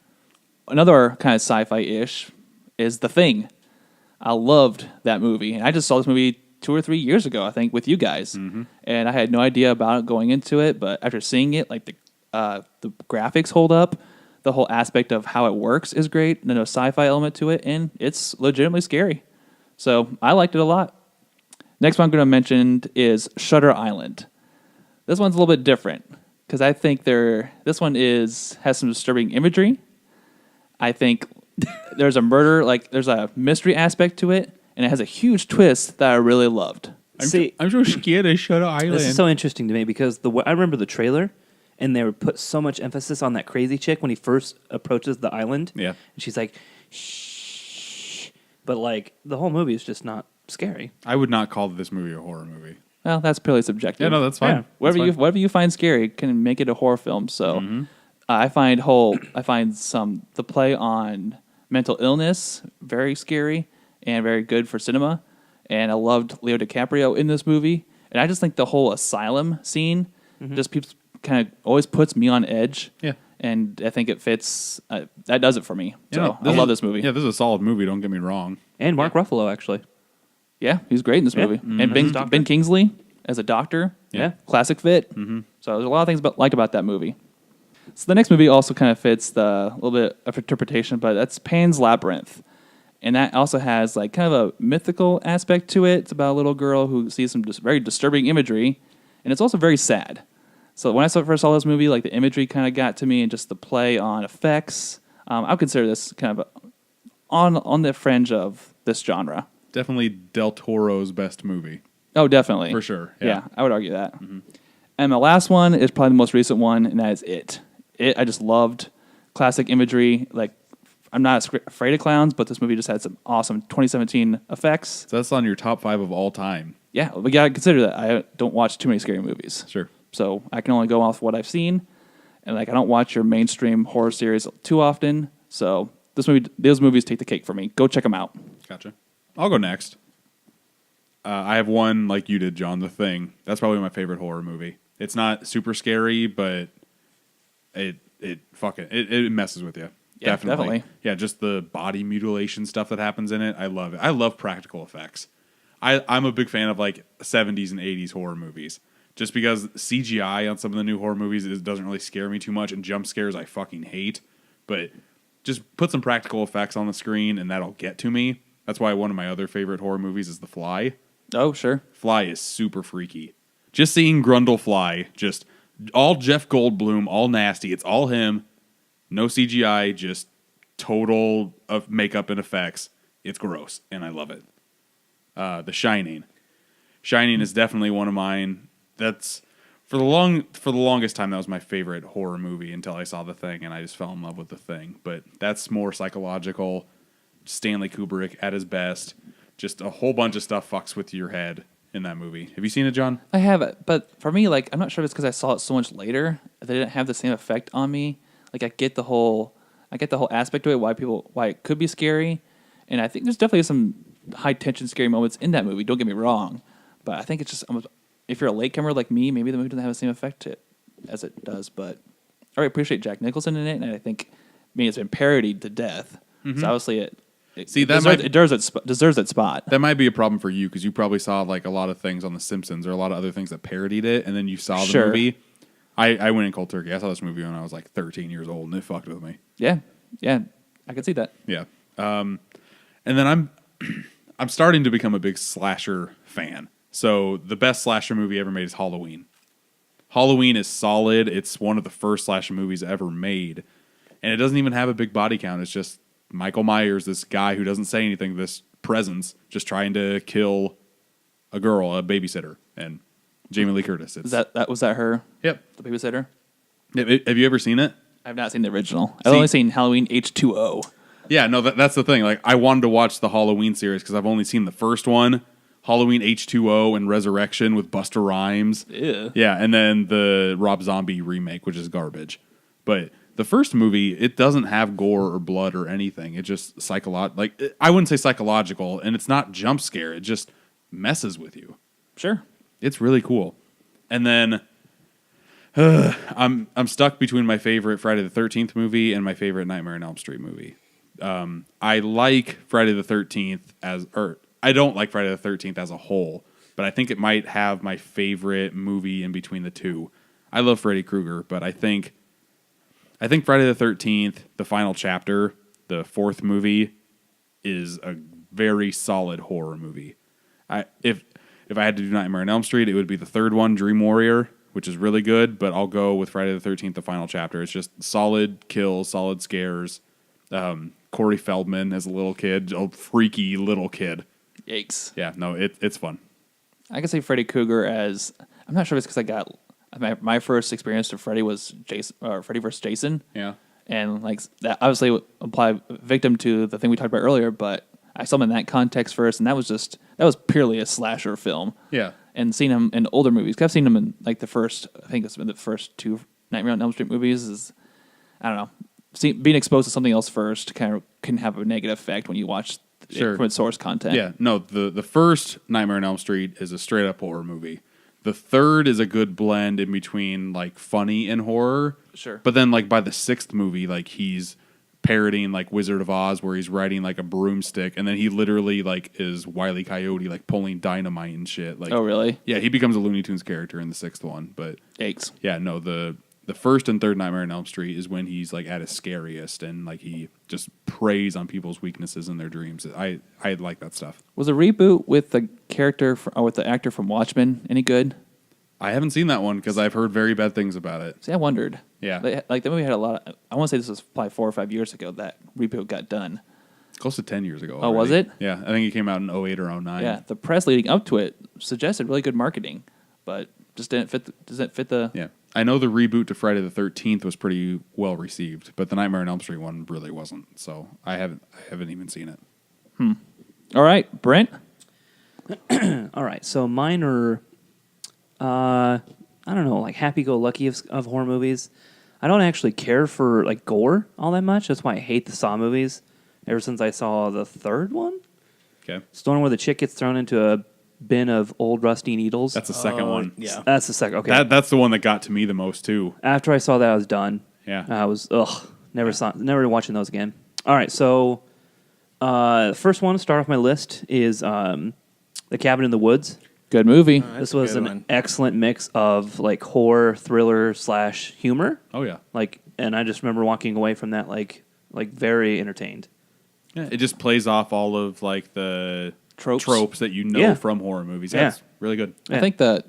Another kind of sci-fi-ish is The Thing. I loved that movie. And I just saw this movie 2 or 3 years ago, I think, with you guys. Mm-hmm. And I had no idea about it going into it, but after seeing it, like the graphics hold up, the whole aspect of how it works is great, and then a sci-fi element to it, and it's legitimately scary. So I liked it a lot. Next one I'm going to mention is Shutter Island. This one's a little bit different because I think this one has some disturbing imagery. I think there's a murder, like there's a mystery aspect to it, and it has a huge twist that I really loved. I'm so scared of Shutter Island. This is so interesting to me because I remember the trailer, and they would put so much emphasis on that crazy chick when he first approaches the island. Yeah. And she's like, shh. But like the whole movie is just not scary. I would not call this movie a horror movie. Well, that's purely subjective. Yeah, no, that's fine. Yeah. Whatever you find scary can make it a horror film. So I find the play on mental illness very scary and very good for cinema. And I loved Leo DiCaprio in this movie. And I just think the whole asylum scene just kind of always puts me on edge. Yeah. And I think it fits. That does it for me. Yeah, So no, I love this movie. Yeah, this is a solid movie. Don't get me wrong. And Mark Ruffalo, actually. Yeah, he's great in this Yeah. movie. Mhm. And As a doctor. Ben Kingsley as a doctor. Yeah. Classic fit. So there's a lot of things liked about that movie. So the next movie also kind of fits the little bit of interpretation, but that's Pan's Labyrinth. And that also has like kind of a mythical aspect to it. It's about a little girl who sees some very disturbing imagery, and it's also very sad. So when I first saw this movie, like the imagery kind of got to me, and just the play on effects. I would consider this kind of on the fringe of this genre. Definitely Del Toro's best movie. Oh, definitely. For sure, Yeah, yeah. I would argue that. And the last one is probably the most recent one, and that is It. It, I just loved classic imagery. Like, I'm not afraid of clowns, but this movie just had some awesome 2017 effects. So that's on your top 5 of all time. Yeah, we got to consider that. I don't watch too many scary movies. Sure. So I can only go off what I've seen. And, like, I don't watch your mainstream horror series too often. So those movies take the cake for me. Go check them out. Gotcha. I'll go next. I have one like you did, John, The Thing. That's probably my favorite horror movie. It's not super scary, but it messes with you. Yeah, definitely. Yeah, just the body mutilation stuff that happens in it. I love it. I love practical effects. I'm a big fan of like 70s and 80s horror movies. Just because CGI on some of the new horror movies doesn't really scare me too much, and jump scares I fucking hate. But just put some practical effects on the screen, and that'll get to me. That's why one of my other favorite horror movies is The Fly. Oh, sure. Fly is super freaky. Just seeing Grundle fly, just all Jeff Goldblum, all nasty. It's all him. No CGI, just total of makeup and effects. It's gross, and I love it. The Shining. Shining is definitely one of mine. That's for the longest time that was my favorite horror movie until I saw The Thing, and I just fell in love with The Thing. But that's more psychological. Stanley Kubrick at his best. Just a whole bunch of stuff fucks with your head in that movie. Have you seen it, John? I have it, but for me, like, I'm not sure if it's because I saw it so much later that it didn't have the same effect on me. Like, I get the whole aspect to it, why it could be scary, and I think there's definitely some high tension, scary moments in that movie. Don't get me wrong, but I think it's just if you're a latecomer like me, maybe the movie doesn't have the same effect to it as it does. But I appreciate Jack Nicholson in it, and I think it's been parodied to death. So obviously it deserves its spot. That might be a problem for you because you probably saw like a lot of things on The Simpsons or a lot of other things that parodied it, and then you saw the movie. I went in cold turkey. I saw this movie when I was like 13 years old, and it fucked with me. Yeah, I could see that. Yeah, and then I'm starting to become a big slasher fan. So the best slasher movie ever made is Halloween. Halloween is solid. It's one of the first slasher movies ever made, and it doesn't even have a big body count. It's just Michael Myers, this guy who doesn't say anything, this presence, just trying to kill a girl, a babysitter, and Jamie Lee Curtis. Was that her? Yep. The babysitter? Have you ever seen it? I've not seen the original. I've only seen Halloween H2O. Yeah, no, that's the thing. Like, I wanted to watch the Halloween series because I've only seen the first one, Halloween H2O and Resurrection with Busta Rhymes. Ew. Yeah, and then the Rob Zombie remake, which is garbage. But the first movie, it doesn't have gore or blood or anything. It just I wouldn't say psychological, and it's not jump scare. It just messes with you. Sure. It's really cool. And then I'm stuck between my favorite Friday the 13th movie and my favorite Nightmare on Elm Street movie. I like Friday the 13th I don't like Friday the 13th as a whole, but I think it might have my favorite movie in between the two. I love Freddy Krueger, but I think Friday the 13th, the final chapter, the fourth movie, is a very solid horror movie. If I had to do Nightmare on Elm Street, it would be the third one, Dream Warrior, which is really good, but I'll go with Friday the 13th, the final chapter. It's just solid kills, solid scares. Corey Feldman as a little kid, a freaky little kid. Yikes. Yeah, no, it's fun. I can say Freddy Krueger as, I'm not sure if it's because I got, my first experience to Freddy was Freddy vs. Jason. Yeah. And like that obviously would apply victim to the thing we talked about earlier, but I saw him in that context first, and that was purely a slasher film. Yeah. And seeing him in older movies, 'cause I've seen him in like the first, I think it's been the first 2 Nightmare on Elm Street movies. Is I don't know, being exposed to something else first kind of can have a negative effect when you watch it from its source content. Yeah, no, the first Nightmare on Elm Street is a straight up horror movie. The third is a good blend in between like funny and horror. Sure. But then like by the 6th movie, like he's parodying like Wizard of Oz, where he's riding like a broomstick, and then he literally like is Wile E. Coyote, like pulling dynamite and shit. Like, Oh, really? yeah, he becomes a Looney Tunes character in the 6th one. But Yikes. yeah, no, the first and third Nightmare on Elm Street is when he's like at his scariest, and like he just preys on people's weaknesses in their dreams. I like that stuff. Was a reboot with the with the actor from Watchmen any good? I haven't seen that one because I've heard very bad things about it. See, I wondered. Yeah. Like the movie had a lot of, I want to say this was probably 4 or 5 years ago that reboot got done. Close to 10 years ago. Oh, was already. it? Yeah, I think it came out in 08 or 09. Yeah, the press leading up to it suggested really good marketing, but just didn't fit the. Yeah. I know the reboot to Friday the 13th was pretty well received, but the Nightmare on Elm Street one really wasn't. So I haven't even seen it. All right, Brent. All right, so mine are, I don't know, like happy-go-lucky of horror movies. I don't actually care for like gore all that much. That's why I hate the Saw movies. Ever since I saw the third one, Okay. it's the one where the chick gets thrown into a bin of old rusty needles. That's the second one. Yeah. That's the second. Okay. That's the one that got to me the most too. After I saw that, I was done. Yeah. I was never watching those again. All right, so the first one to start off my list is The Cabin in the Woods. Good movie. This a was good an one. excellent mix of like horror, thriller / humor. Oh yeah. Like, and I just remember walking away from that like very entertained. Yeah. It just plays off all of like the tropes that you know Yeah. from horror movies. Yeah. It's really good. I think the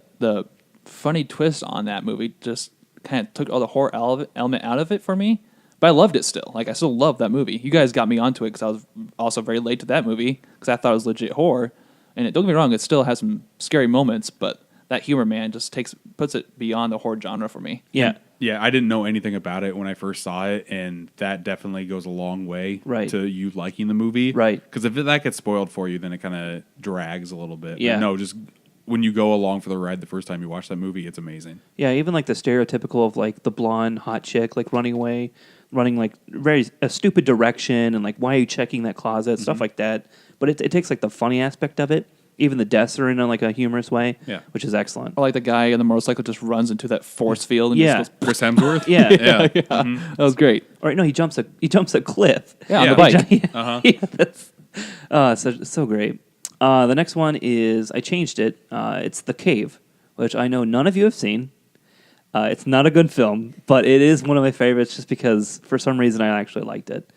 funny twist on that movie just kind of took all the horror element out of it for me. But I loved it still. Like, I still love that movie. You guys got me onto it because I was also very late to that movie because I thought it was legit horror. And don't get me wrong, it still has some scary moments, but that humor, man, just puts it beyond the horror genre for me. Yeah. Yeah, I didn't know anything about it when I first saw it, and that definitely goes a long way Right. to you liking the movie. Right. Because if that gets spoiled for you, then it kind of drags a little bit. Yeah. But no, just when you go along for the ride the first time you watch that movie, it's amazing. Yeah, even like the stereotypical of like the blonde hot chick like running away, running like a stupid direction, and like why are you checking that closet, stuff like that. But it takes like the funny aspect of it. Even the deaths are in like a humorous way, Yeah. which is excellent. Or like the guy on the motorcycle just runs into that force field and Yeah. just goes, Chris Hemsworth? Yeah. Yeah. that was great. Or no, he jumps a cliff. Yeah, on Yeah. the bike. Yeah, that's so great. The next one is I changed it. It's The Cave, which I know none of you have seen. It's not a good film, but it is one of my favorites just because for some reason I actually liked it.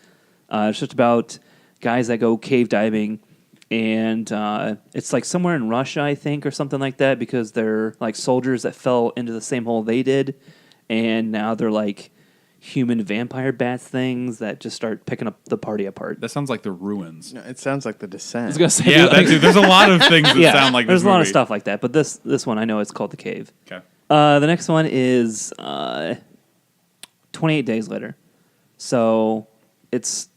It's just about guys that go cave diving, and it's like somewhere in Russia, I think, or something like that, because they're like soldiers that fell into the same hole they did, and now they're like human vampire bats things that just start picking up the party apart. That sounds like The Ruins. No, it sounds like The Descent. I was going to say, Yeah, that too. There's a lot of things that sound like there's this a lot of movie. stuff like that, but this one I know it's called The Cave. Okay. The next one is 28 Days Later. So it's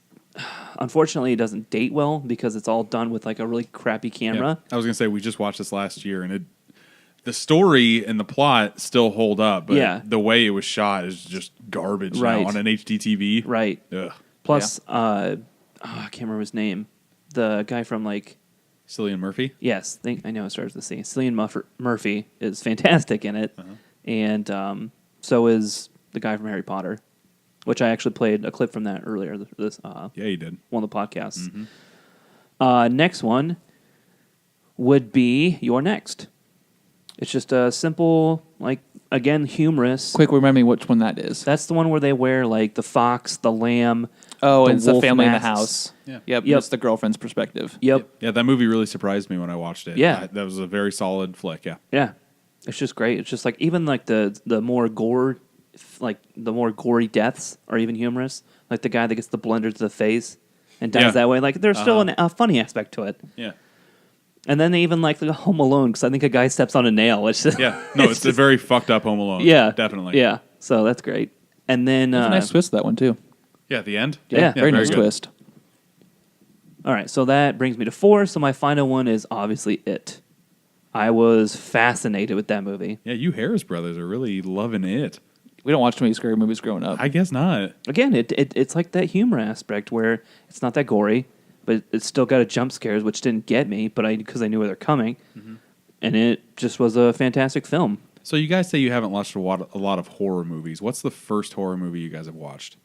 unfortunately it doesn't date well because it's all done with like a really crappy camera. Yeah. I was going to say, we just watched this last year, and the story and the plot still hold up, but Yeah. the way it was shot is just garbage Right. now on an HDTV. Right. Ugh. Plus, I can't remember his name. The guy from like Cillian Murphy? yes, I know it starts with a C. Cillian Murphy is fantastic in it, and so is the guy from Harry Potter, which I actually played a clip from that earlier. This Yeah, you did. one of the podcasts. Next one would be You're Next. It's just a simple, like, again, humorous. quick, remind me which one that is. That's the one where they wear, like, the fox, the lamb. Oh, the and it's the wolf family in the masks. house. Yeah. Yep, Yep. it's the girlfriend's perspective. Yep. Yeah, that movie really surprised me when I watched it. Yeah. That was a very solid flick, yeah. Yeah. It's just great. It's just, like, even, like, the more gore, like, the more gory deaths are even humorous. Like, the guy that gets the blender to the face and dies Yeah. that way. Like, there's still a funny aspect to it. Yeah. And then they even, like Home Alone, because I think a guy steps on a nail. It's just, Yeah. No, it's a very fucked up Home Alone. yeah. Definitely. Yeah. So that's great. And then... There's a nice twist to that one, too. Yeah, at the end? Yeah, very nice good. twist. All right, so that brings me to 4. So my final one is obviously It. I was fascinated with that movie. Yeah, you Harris brothers are really loving it. We don't watch too many scary movies growing up. I guess not. Again, it's like that humor aspect where it's not that gory, but it's still got a jump scares, which didn't get me, but because I knew where they're coming, and it just was a fantastic film. So you guys say you haven't watched a lot of horror movies. What's the first horror movie you guys have watched?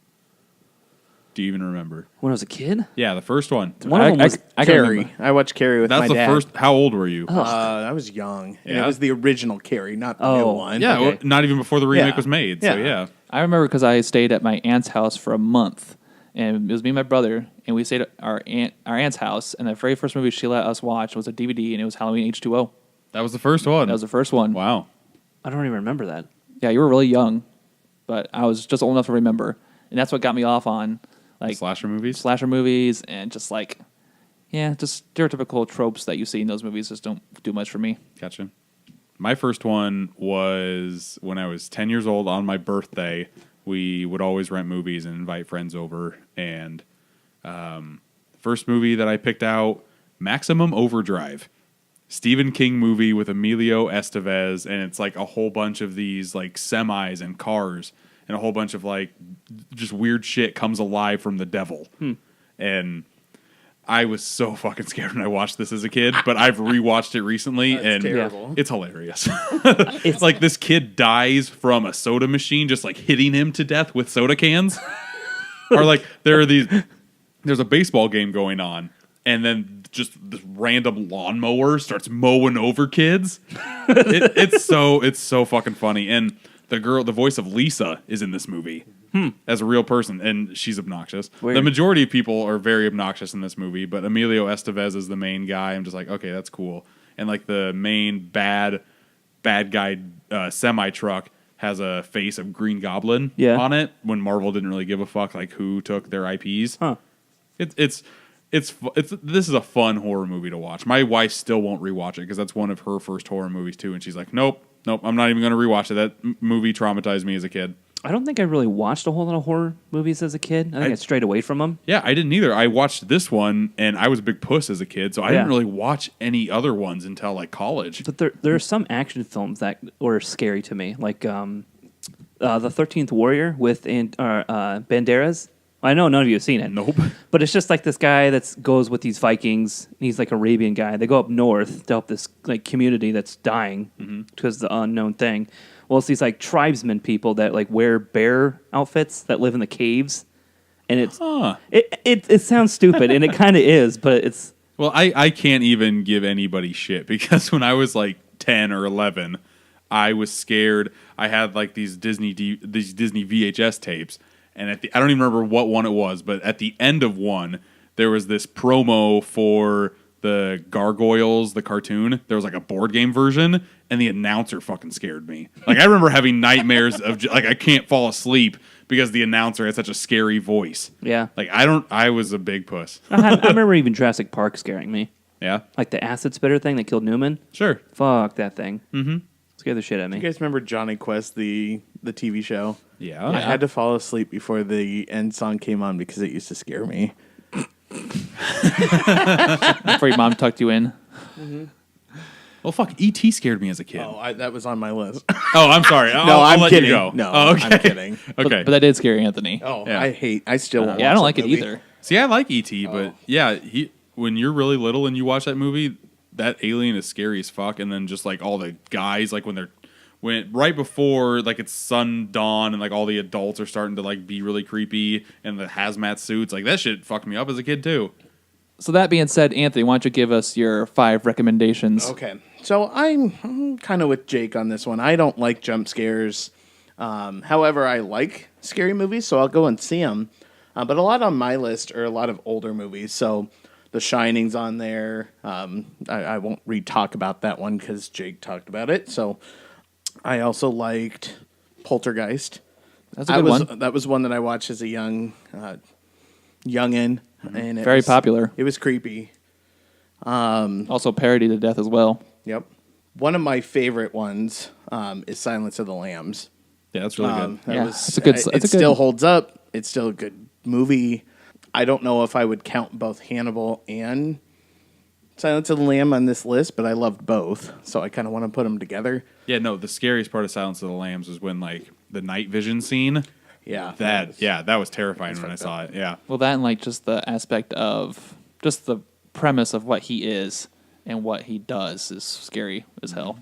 Do you even remember? When I was a kid, Yeah, the first one. one of them was I can Carrie. remember. I watched Carrie with That's my the dad. first. How old were you? I was young. And Yeah? it was the original Carrie, not the new Oh, one. Yeah, Okay. well, not even before the remake Yeah. was made. So Yeah. yeah. I remember because I stayed at my aunt's house for a month, and it was me and my brother, and we stayed at our aunt's house, and the very first movie she let us watch was a DVD, and it was Halloween H2O. That was the first one. That was the first one. Wow. I don't even remember that. Yeah, you were really young, but I was just old enough to remember, and that's what got me off on like Slasher movies. slasher movies and just like, yeah, just stereotypical tropes that you see in those movies just don't do much for me. Gotcha. My first one was when I was 10 years old on my birthday. We would always rent movies and invite friends over. And first movie that I picked out, Maximum Overdrive. Stephen King movie with Emilio Estevez. And it's like a whole bunch of these like semis and cars. And a whole bunch of like just weird shit comes alive from the devil. And I was so fucking scared when I watched this as a kid, but I've rewatched it recently and terrible. it's hilarious. It's like this kid dies from a soda machine just like hitting him to death with soda cans. Or like there's a baseball game going on and then just this random lawnmower starts mowing over kids. It's so fucking funny. And the voice of Lisa is in this movie as a real person, and she's obnoxious. Weird. The majority of people are very obnoxious in this movie, but Emilio Estevez is the main guy. I'm just like, okay, that's cool. And like the main bad guy semi truck has a face of Green Goblin on it. When Marvel didn't really give a fuck like who took their IPs. Huh. This is a fun horror movie to watch. My wife still won't rewatch it because that's one of her first horror movies too, and she's like, nope, I'm not even going to rewatch it. That movie traumatized me as a kid. I don't think I really watched a whole lot of horror movies as a kid. I think I strayed away from them. Yeah, I didn't either. I watched this one, and I was a big puss as a kid, so I didn't really watch any other ones until like college. But there are some action films that were scary to me, like the 13th Warrior with Banderas. I know none of you have seen it. Nope. But it's just like this guy that goes with these Vikings. He's like Arabian guy. They go up north to help this like community that's dying because of the unknown thing. Well, it's these like tribesmen people that like wear bear outfits that live in the caves, and it sounds stupid, and it kind of is, but it's. Well, I can't even give anybody shit because when I was like 10 or 11, I was scared. I had like these Disney VHS tapes, and I don't even remember what one it was, but at the end of one, there was this promo for the Gargoyles, the cartoon. There was like a board game version, and the announcer fucking scared me. Like I remember having nightmares of like I can't fall asleep because the announcer had such a scary voice. Yeah. Like I was a big puss. I remember even Jurassic Park scaring me. Yeah. Like the acid spitter thing that killed Newman. Sure. Fuck that thing. Mm-hmm. Scared the shit out of me. You guys remember Johnny Quest, the TV show? Yeah. I had to fall asleep before the end song came on because it used to scare me. Before your mom tucked you in. Well, fuck, E.T. scared me as a kid. That was on my list. Oh, I'm sorry. No, I'll I'm let kidding. You go. No, oh, okay. I'm kidding. Okay. But that did scare Anthony. Oh, Yeah. I still won't Yeah, I don't watch like that it movie. either. See, I like E.T., but yeah, when you're really little and you watch that movie, that alien is scary as fuck. And then just like all the guys, like when right before like it's sundawn and like all the adults are starting to like be really creepy and the hazmat suits, like that shit fucked me up as a kid too. So that being said, Anthony, why don't you give us your 5 recommendations? Okay. So I'm kind of with Jake on this one. I don't like jump scares. However, I like scary movies, so I'll go and see them. But a lot on my list are a lot of older movies. So The Shining's on there. I won't re-talk about that one because Jake talked about it. So I also liked Poltergeist. That's a good one. That was one that I watched as a youngin'. And Very popular. It was creepy. Also parodied to death as well. Yep. One of my favorite ones is Silence of the Lambs. Yeah, that's really good. Yeah, it's a good- It it's a good- still holds up. It's still a good movie. I don't know if I would count both Hannibal and Silence of the Lamb on this list, but I loved both, so I kind of want to put them together. Yeah, no, the scariest part of Silence of the Lambs was when like the night vision scene. Yeah, That was terrifying when I saw it. Yeah. Well, that and like just the aspect of just the premise of what he is and what he does is scary as hell.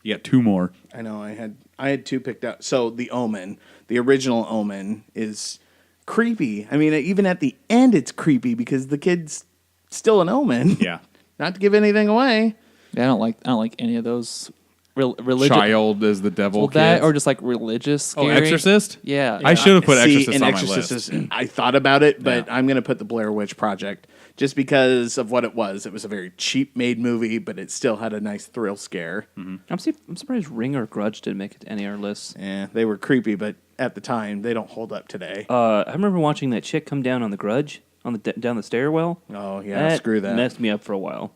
You got two more. I know. I had two picked out. So the Omen, the original Omen, is creepy. I mean, even at the end, it's creepy because the kid's still an omen. Yeah. Not to give anything away. Yeah, I don't like any of those religious. Child is the devil. Well, that kids. or just like religious. Oh, Scary. Exorcist. Yeah, I should have put See, Exorcist and on Exorcist my list. is, I thought about it, but Yeah. I'm going to put the Blair Witch Project just because of what it was. It was a very cheap made movie, but it still had a nice thrill scare. I'm surprised Ring or Grudge didn't make it to any of our lists. Yeah, they were creepy, but at the time, they don't hold up today. I remember watching that chick come down on the Grudge on the down the stairwell. Oh, yeah, screw that. Messed me up for a while.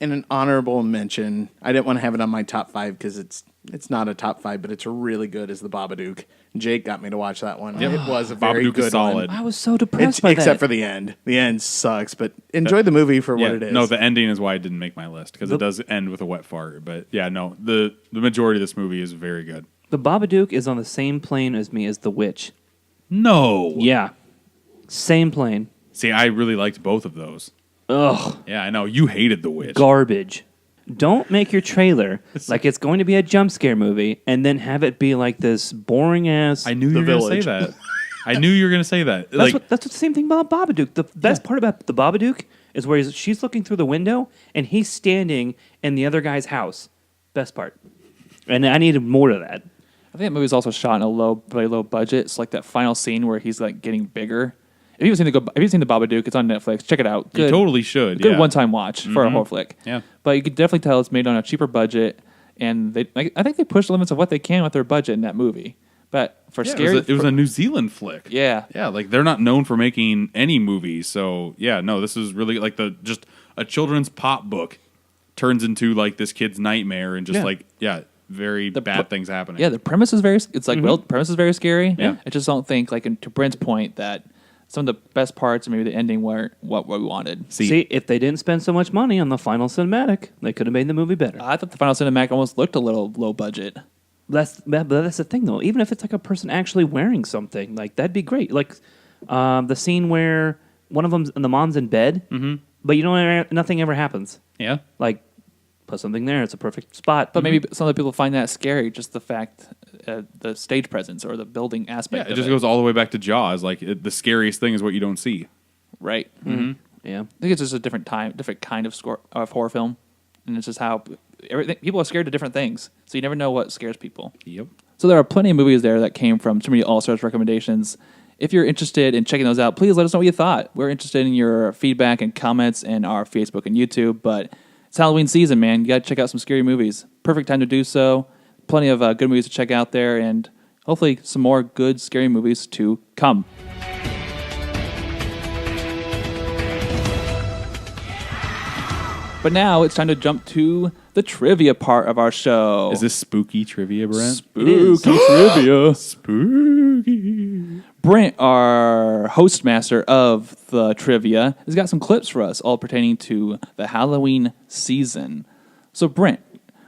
And an honorable mention, I didn't want to have it on my top 5 because it's not a top 5, but it's really good, is The Babadook. Jake got me to watch that one. Yep. It was a very Babadook is good solid. one. I was so depressed by Except that. for the end. The end sucks, but enjoy the movie for what it is. No, the ending is why it didn't make my list because it does end with a wet fart. But yeah, no, the majority of this movie is very good. The Babadook is on the same plane as me as The Witch. No. Yeah, same plane. See, I really liked both of those. Ugh, Yeah, I know. You hated The Witch. garbage. Don't make your trailer like it's going to be a jump scare movie and then have it be like this boring ass. I knew you were going to say that. I knew you were going to say that. That's the same thing about Babadook. The best part about the Babadook is where she's looking through the window and he's standing in the other guy's house. Best part. And I needed more of that. I think that movie's also shot in a very low budget. It's like that final scene where he's like getting bigger. If you've seen the Babadook, it's on Netflix. Check it out. You totally should. Good Yeah. one-time watch for a horror flick. Yeah. But you could definitely tell it's made on a cheaper budget, and I think they pushed the limits of what they can with their budget in that movie. But for Yeah, scary, it was a New Zealand flick. yeah, Yeah, like they're not known for making any movies. So yeah, no, this is really like just a children's pop book turns into like this kid's nightmare and just very bad things happening. yeah. The premise is the premise is very scary. Yeah. I just don't think, like to Brent's point, that some of the best parts and maybe the ending weren't what we wanted. See, if they didn't spend so much money on the final cinematic, they could have made the movie better. I thought the final cinematic almost looked a little low budget. But that's the thing, though. Even if it's like a person actually wearing something, like that'd be great. Like the scene where one of them's and the mom's in bed, but nothing ever happens. Yeah. Like put something there; it's a perfect spot. But maybe some other people find that scary, just the fact, the stage presence or the building aspect. Yeah, it of just goes all the way back to Jaws. Like the scariest thing is what you don't see. right. yeah. I think it's just a different kind of horror film, and it's just how people are scared of different things. So you never know what scares people. Yep. So there are plenty of movies there that came from Too Many All Stars recommendations. If you're interested in checking those out, please let us know what you thought. We're interested in your feedback and comments in our Facebook and YouTube. But it's Halloween season, man. You got to check out some scary movies. Perfect time to do so. Plenty of good movies to check out there, and hopefully some more good scary movies to come. But now it's time to jump to the trivia part of our show. Is this spooky trivia, Brent? Spooky trivia? Spooky. Brent, our host master of the trivia, has got some clips for us all pertaining to the Halloween season. So, Brent,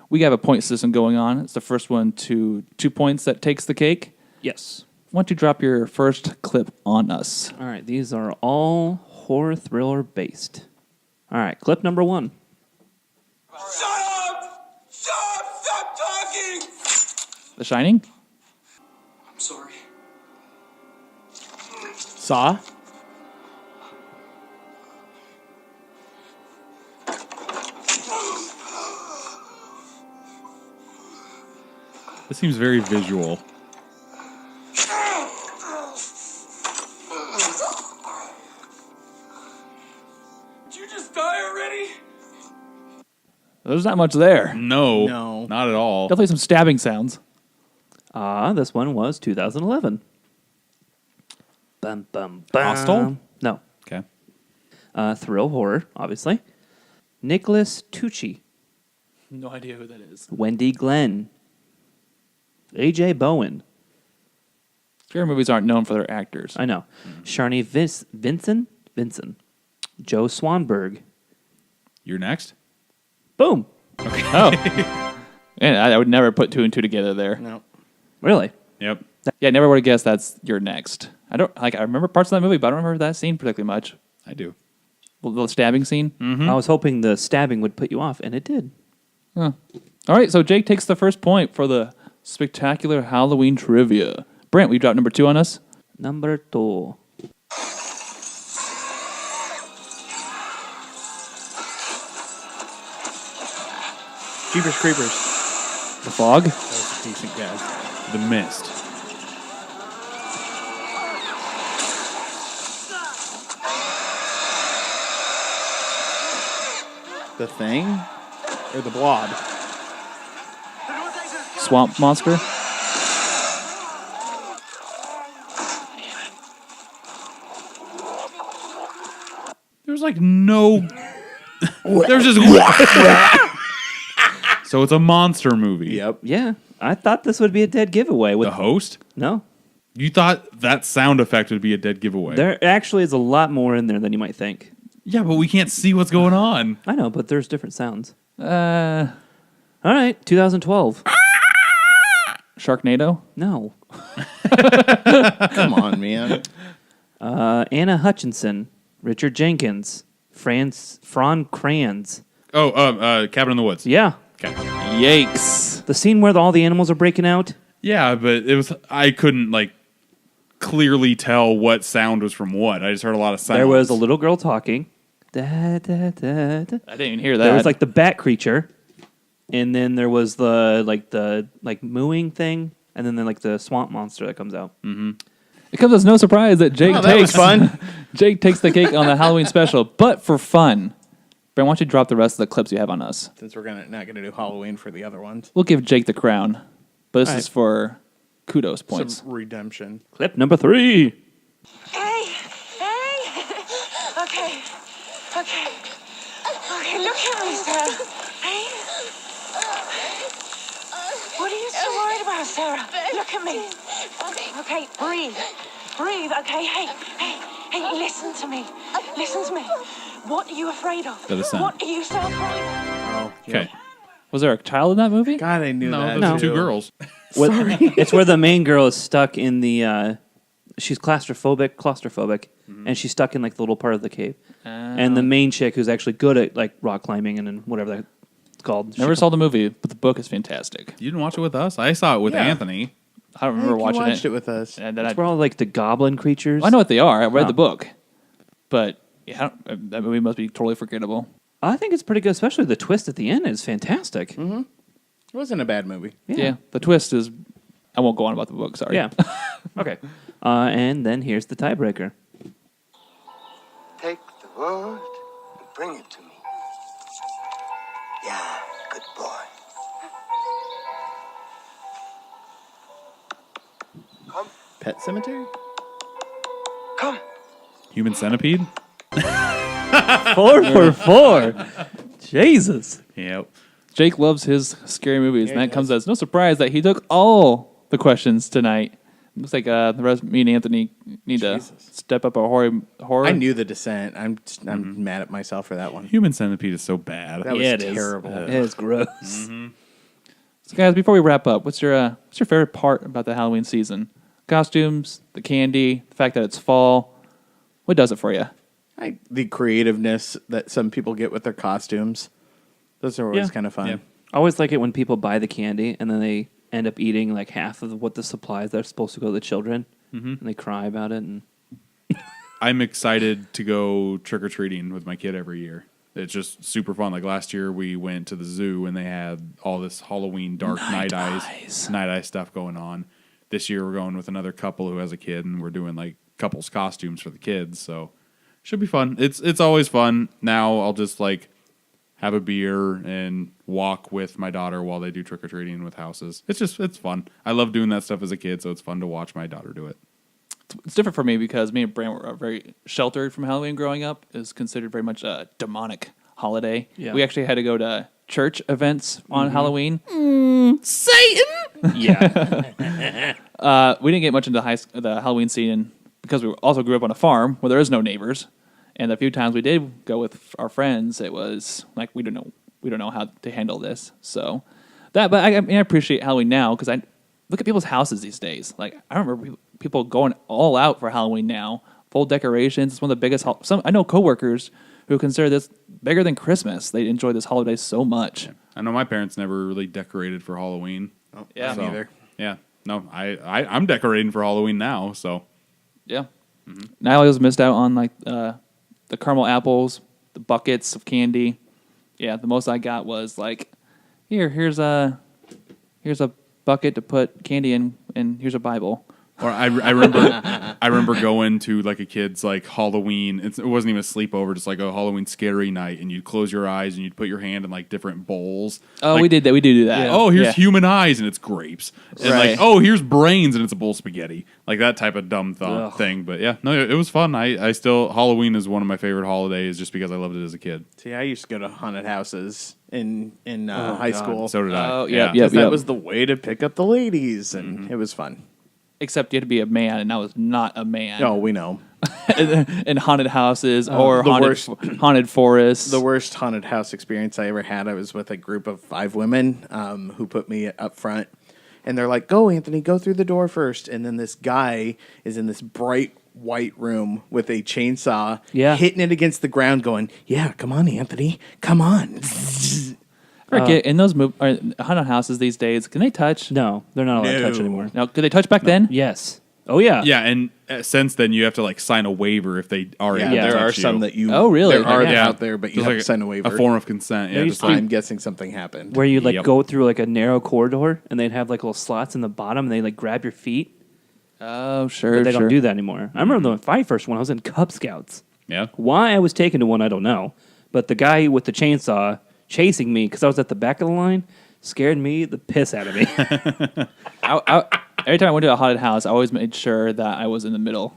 we have a point system going on. It's the first one to 2 points that takes the cake. Yes. Why don't you drop your first clip on us? All right. These are all horror thriller based. All right. Clip number 1. Shut up! Stop talking! The Shining? I'm sorry. Saw? This seems very visual. Did you just die already? There's not much there. No, not at all. Definitely some stabbing sounds. This one was 2011. Bum, bum, bum. Hostel? No. Okay. Thrill horror, obviously. Nicholas Tucci. No idea who that is. Wendy Glenn. A.J. Bowen. Scary movies aren't known for their actors. I know. Sharni Vincent. Vinson. Joe Swanberg. You're next. Boom. Oh. And I would never put two and two together there. No. Really? Yep. Yeah, I never would have guessed that's your next. I remember parts of that movie, but I don't remember that scene particularly much. I do. The stabbing scene. I was hoping the stabbing would put you off, and it did. All right, so Jake takes the first point for the spectacular Halloween trivia. Brent, will you drop number 2 on us? Number 2. Jeepers Creepers. The Fog. That was a decent guess. The Mist. The Thing? Or The Blob? Swamp Monster. There's like no. There's just. So it's a monster movie. Yep. Yeah, I thought this would be a dead giveaway. With The host? No, You thought that sound effect would be a dead giveaway. there actually is a lot more in there than you might think. Yeah, but we can't see what's going on. I know, but there's different sounds. Uh, All right, 2012. Sharknado. No. Come on, man. Anna Hutchinson, Richard Jenkins, Fran Kranz. Oh, Cabin in the Woods. Yeah, Okay. Yikes. the scene where all the animals are breaking out. Yeah, but it was. I couldn't like clearly tell what sound was from what. I just heard a lot of sounds. There was a little girl talking. Da, da, da, da. I didn't even hear that. There was like the bat creature, and then there was the mooing thing, and then like the swamp monster that comes out. It comes as no surprise that Jake Oh, that was takes fun. Jake takes the cake on the Halloween special, but for fun. Brent, why don't you drop the rest of the clips you have on us? Since we're not gonna do Halloween for the other ones. We'll give Jake the crown, but this All is right. for kudos points. Some redemption. Clip number 3. Hey! Hey! Okay. Okay. Okay, look at me, Sarah. Hey? What are you so worried about, Sarah? Look at me. Okay, breathe. Breathe, okay? Hey, listen to me. Listen to me. What are you afraid of? That is sound. What are you so afraid of? Oh, Okay. Was there a child in that movie? God, I knew No, that. those are too. two girls. It's where the main girl is stuck in the. She's claustrophobic, and she's stuck in like the little part of the cave. And the main chick, who's actually good at like rock climbing and then whatever that's called. Never saw the movie, but the book is fantastic. You didn't watch it with us. I saw it with Yeah. Anthony. I don't remember You watching watched it with us. And then It's where all like the goblin creatures. I know what they are. I read Oh. the book, but yeah, that movie must be totally forgettable. I think it's pretty good, especially the twist at the end is fantastic. It wasn't a bad movie. Yeah. The twist is. I won't go on about the book. Sorry. Yeah. Okay. And then here's the tiebreaker. Take the word and bring it to me. Yeah, good boy. Come, Pet Cemetery? come. Human Centipede. 4 for 4. Jesus. Yep. Jake loves his scary movies, Yeah, and he that comes as no surprise that he took all the questions tonight. Looks like the rest, me and Anthony need Jesus. to step up our horror. I knew The Descent. I'm mad at myself for that one. Human Centipede is so bad. That was Yeah, it is. terrible. It is gross. So, guys, before we wrap up, what's your favorite part about the Halloween season? Costumes, the candy, the fact that it's fall. What does it for you? The creativeness that some people get with their costumes. Those are always Yeah. kind of fun. Yeah. I always like it when people buy the candy and then they end up eating like half of what the supplies that are supposed to go to the children, and they cry about it. And I'm excited to go trick or treating with my kid every year. It's just super fun. Like last year, we went to the zoo and they had all this Halloween dark night eye stuff going on. This year, we're going with another couple who has a kid, and we're doing like couples costumes for the kids. So should be fun. It's always fun. Now I'll just like have a beer and walk with my daughter while they do trick or treating with houses. It's fun. I love doing that stuff as a kid, so it's fun to watch my daughter do it. It's different for me because me and Brant were very sheltered from Halloween growing up. It was considered very much a demonic holiday. Yeah. We actually had to go to church events on Halloween. yeah, We didn't get much into the Halloween scene because we also grew up on a farm where there is no neighbors. And the few times we did go with our friends, it was like we don't know how to handle this. So but I appreciate Halloween now because I look at people's houses these days. Like I remember people going all out for Halloween now, full decorations. It's one of the biggest. I know coworkers who consider this bigger than Christmas. They enjoy this holiday so much. I know my parents never really decorated for Halloween. Oh, Yeah. me neither. Yeah. No, I'm decorating for Halloween now, so. Yeah. I always missed out on like the caramel apples, the buckets of candy. Yeah, the most I got was like, here's a bucket to put candy in, and here's a Bible. Or I remember going to like a kid's like Halloween. It wasn't even a sleepover, just like a Halloween scary night, and you'd close your eyes and you'd put your hand in like different bowls. Oh, Like, we did that. We do that. oh, here's Yeah. human eyes and it's grapes. And Right. like, oh, here's brains and it's a bowl of spaghetti. Like that type of dumb Ugh. thing. But yeah, no, it was fun. I still, Halloween is one of my favorite holidays just because I loved it as a kid. See, I used to go to haunted houses in high school. So did I. Oh, yeah. yep. That was the way to pick up the ladies, and it was fun. Except you had to be a man, and I was not a man. No, we know. In haunted houses or the haunted forests. The worst haunted house experience I ever had, I was with a group of 5 women who put me up front. And they're like, go, Anthony, go through the door first. And then this guy is in this bright white room with a chainsaw, hitting it against the ground, going, yeah, come on, Anthony, come on. Forget, in those haunted houses these days, can they touch? No, they're not allowed to touch No. anymore. No, could they touch back then? Yes. Oh yeah. Yeah, and since then you have to like sign a waiver if they are Yeah, able to there are touch some you. that you. Oh, really? There are Yeah. out there, but you Just have like to sign a waiver. A form of consent. Yeah, There just used to like, I'm guessing something happened. Where you like Yep. go through like a narrow corridor and they'd have like little slots in the bottom and they like grab your feet. Oh, sure. But they sure. don't do that anymore. I remember the very first one. I was in Cub Scouts. yeah. Why I was taken to one, I don't know. But the guy with the chainsaw chasing me because I was at the back of the line scared me the piss out of me. Every time I went to a haunted house, I always made sure that I was in the middle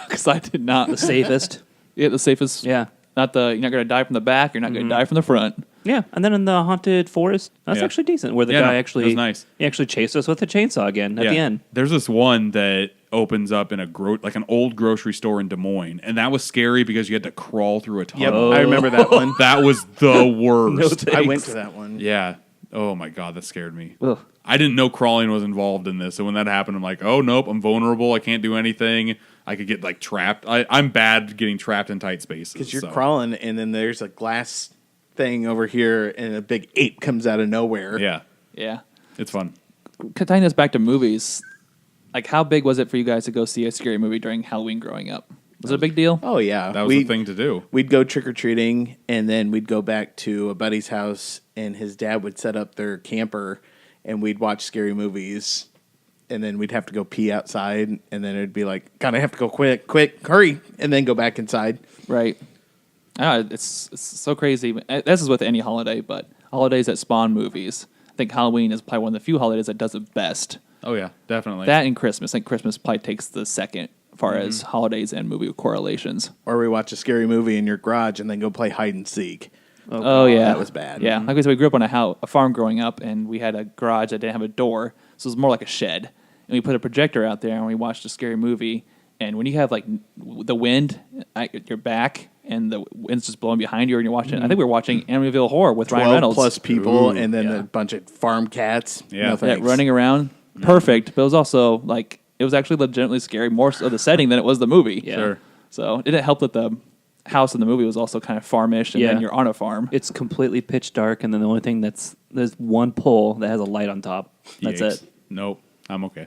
because I did not The safest. Yeah, the safest. Yeah. Not the. You're not going to die from the back. You're not going to die from the front. Yeah, and then in the haunted forest, that's Yeah. actually decent. Where the Yeah, guy no, it actually, was nice. he actually chased us with a chainsaw again at Yeah. the end. There's this one that opens up in like an old grocery store in Des Moines, and that was scary because you had to crawl through a tunnel. Yep, I remember that one. That was the worst. I went to that one. Yeah. Oh my god, that scared me. Ugh. I didn't know crawling was involved in this, so when that happened, I'm like, oh nope, I'm vulnerable. I can't do anything. I could get like trapped. I'm bad getting trapped in tight spaces. Because you're so. crawling, and then there's a glass thing over here, and a big ape comes out of nowhere. Yeah, Yeah. it's fun. Tying this back to movies, like how big was it for you guys to go see a scary movie during Halloween growing up? Was it a big deal? Oh yeah, That was the thing to do. We'd go trick or treating, and then we'd go back to a buddy's house, and his dad would set up their camper, and we'd watch scary movies, and then we'd have to go pee outside, and then it'd be like, God, I have to go quick, hurry, and then go back inside. Right. It's so crazy. This is with any holiday, but holidays that spawn movies. I think Halloween is probably one of the few holidays that does it best. Oh yeah, definitely. That and Christmas. I think Christmas probably takes the second as far as holidays and movie correlations. Or we watch a scary movie in your garage, and then go play hide and seek. Oh yeah, that was bad. Yeah, like I said, we grew up on a farm growing up, and we had a garage that didn't have a door, so it was more like a shed. And we put a projector out there, and we watched a scary movie. And when you have like the wind at your back, and the wind's just blowing behind you, and you're watching, I think we were watching Amityville Horror with Ryan 12 Reynolds. plus people, Ooh, and then yeah. a bunch of farm cats. Yeah. No Yeah, thanks. running around, perfect. But it was also like it was actually legitimately scary, more so the setting than it was the movie. Yeah. Sure. So it didn't help that the house in the movie was also kind of farmish, and then Yeah. you're on a farm. It's completely pitch dark, and then the only thing there's one pole that has a light on top. That's Yikes. it. Nope, I'm okay.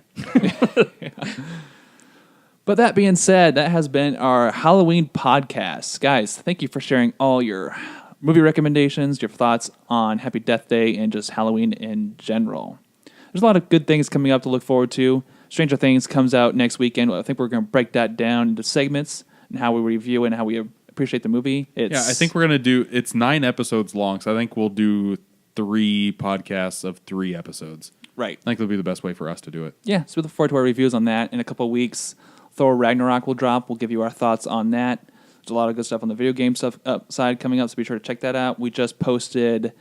But that being said, that has been our Halloween podcast. Guys, thank you for sharing all your movie recommendations, your thoughts on Happy Death Day, and just Halloween in general. There's a lot of good things coming up to look forward to. Stranger Things comes out next weekend. I think we're going to break that down into segments and how we review and how we appreciate the movie. Yeah, I think we're gonna do. It's 9 episodes long, so I think we'll do 3 podcasts of 3 episodes. Right. I think that'll be the best way for us to do it. Yeah, so we look forward to our reviews on that. In a couple of weeks, Thor Ragnarok will drop. We'll give you our thoughts on that. There's a lot of good stuff on the video game stuff side coming up, so be sure to check that out. We just posted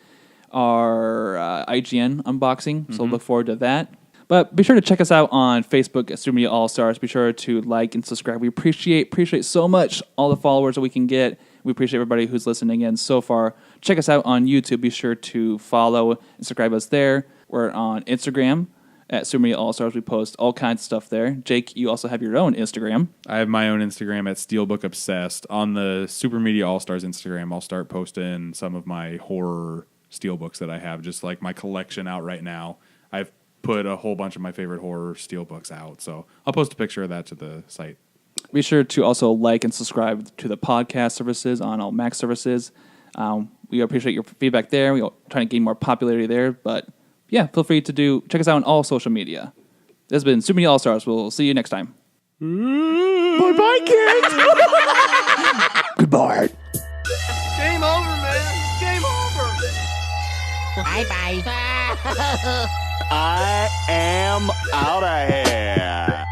our IGN unboxing, so look forward to that. But be sure to check us out on Facebook at Super Media All Stars. Be sure to like and subscribe. We appreciate so much all the followers that we can get. We appreciate everybody who's listening in so far. Check us out on YouTube. Be sure to follow and subscribe us there. We're on Instagram at Super Media All Stars. We post all kinds of stuff there. Jake, you also have your own Instagram. I have my own Instagram at Steelbook Obsessed. On the Super Media All Stars Instagram, I'll start posting some of my horror steelbooks that I have, just like my collection out right now. I've put a whole bunch of my favorite horror steelbooks out, so I'll post a picture of that to the site. Be sure to also like and subscribe to the podcast services on all Mac services. We appreciate your feedback there. We're trying to gain more popularity there, but yeah, feel free to check us out on all social media. This has been Super Media All Stars. We'll see you next time. Bye-bye, kids. Goodbye. Game over, man. Game over. I am out of here.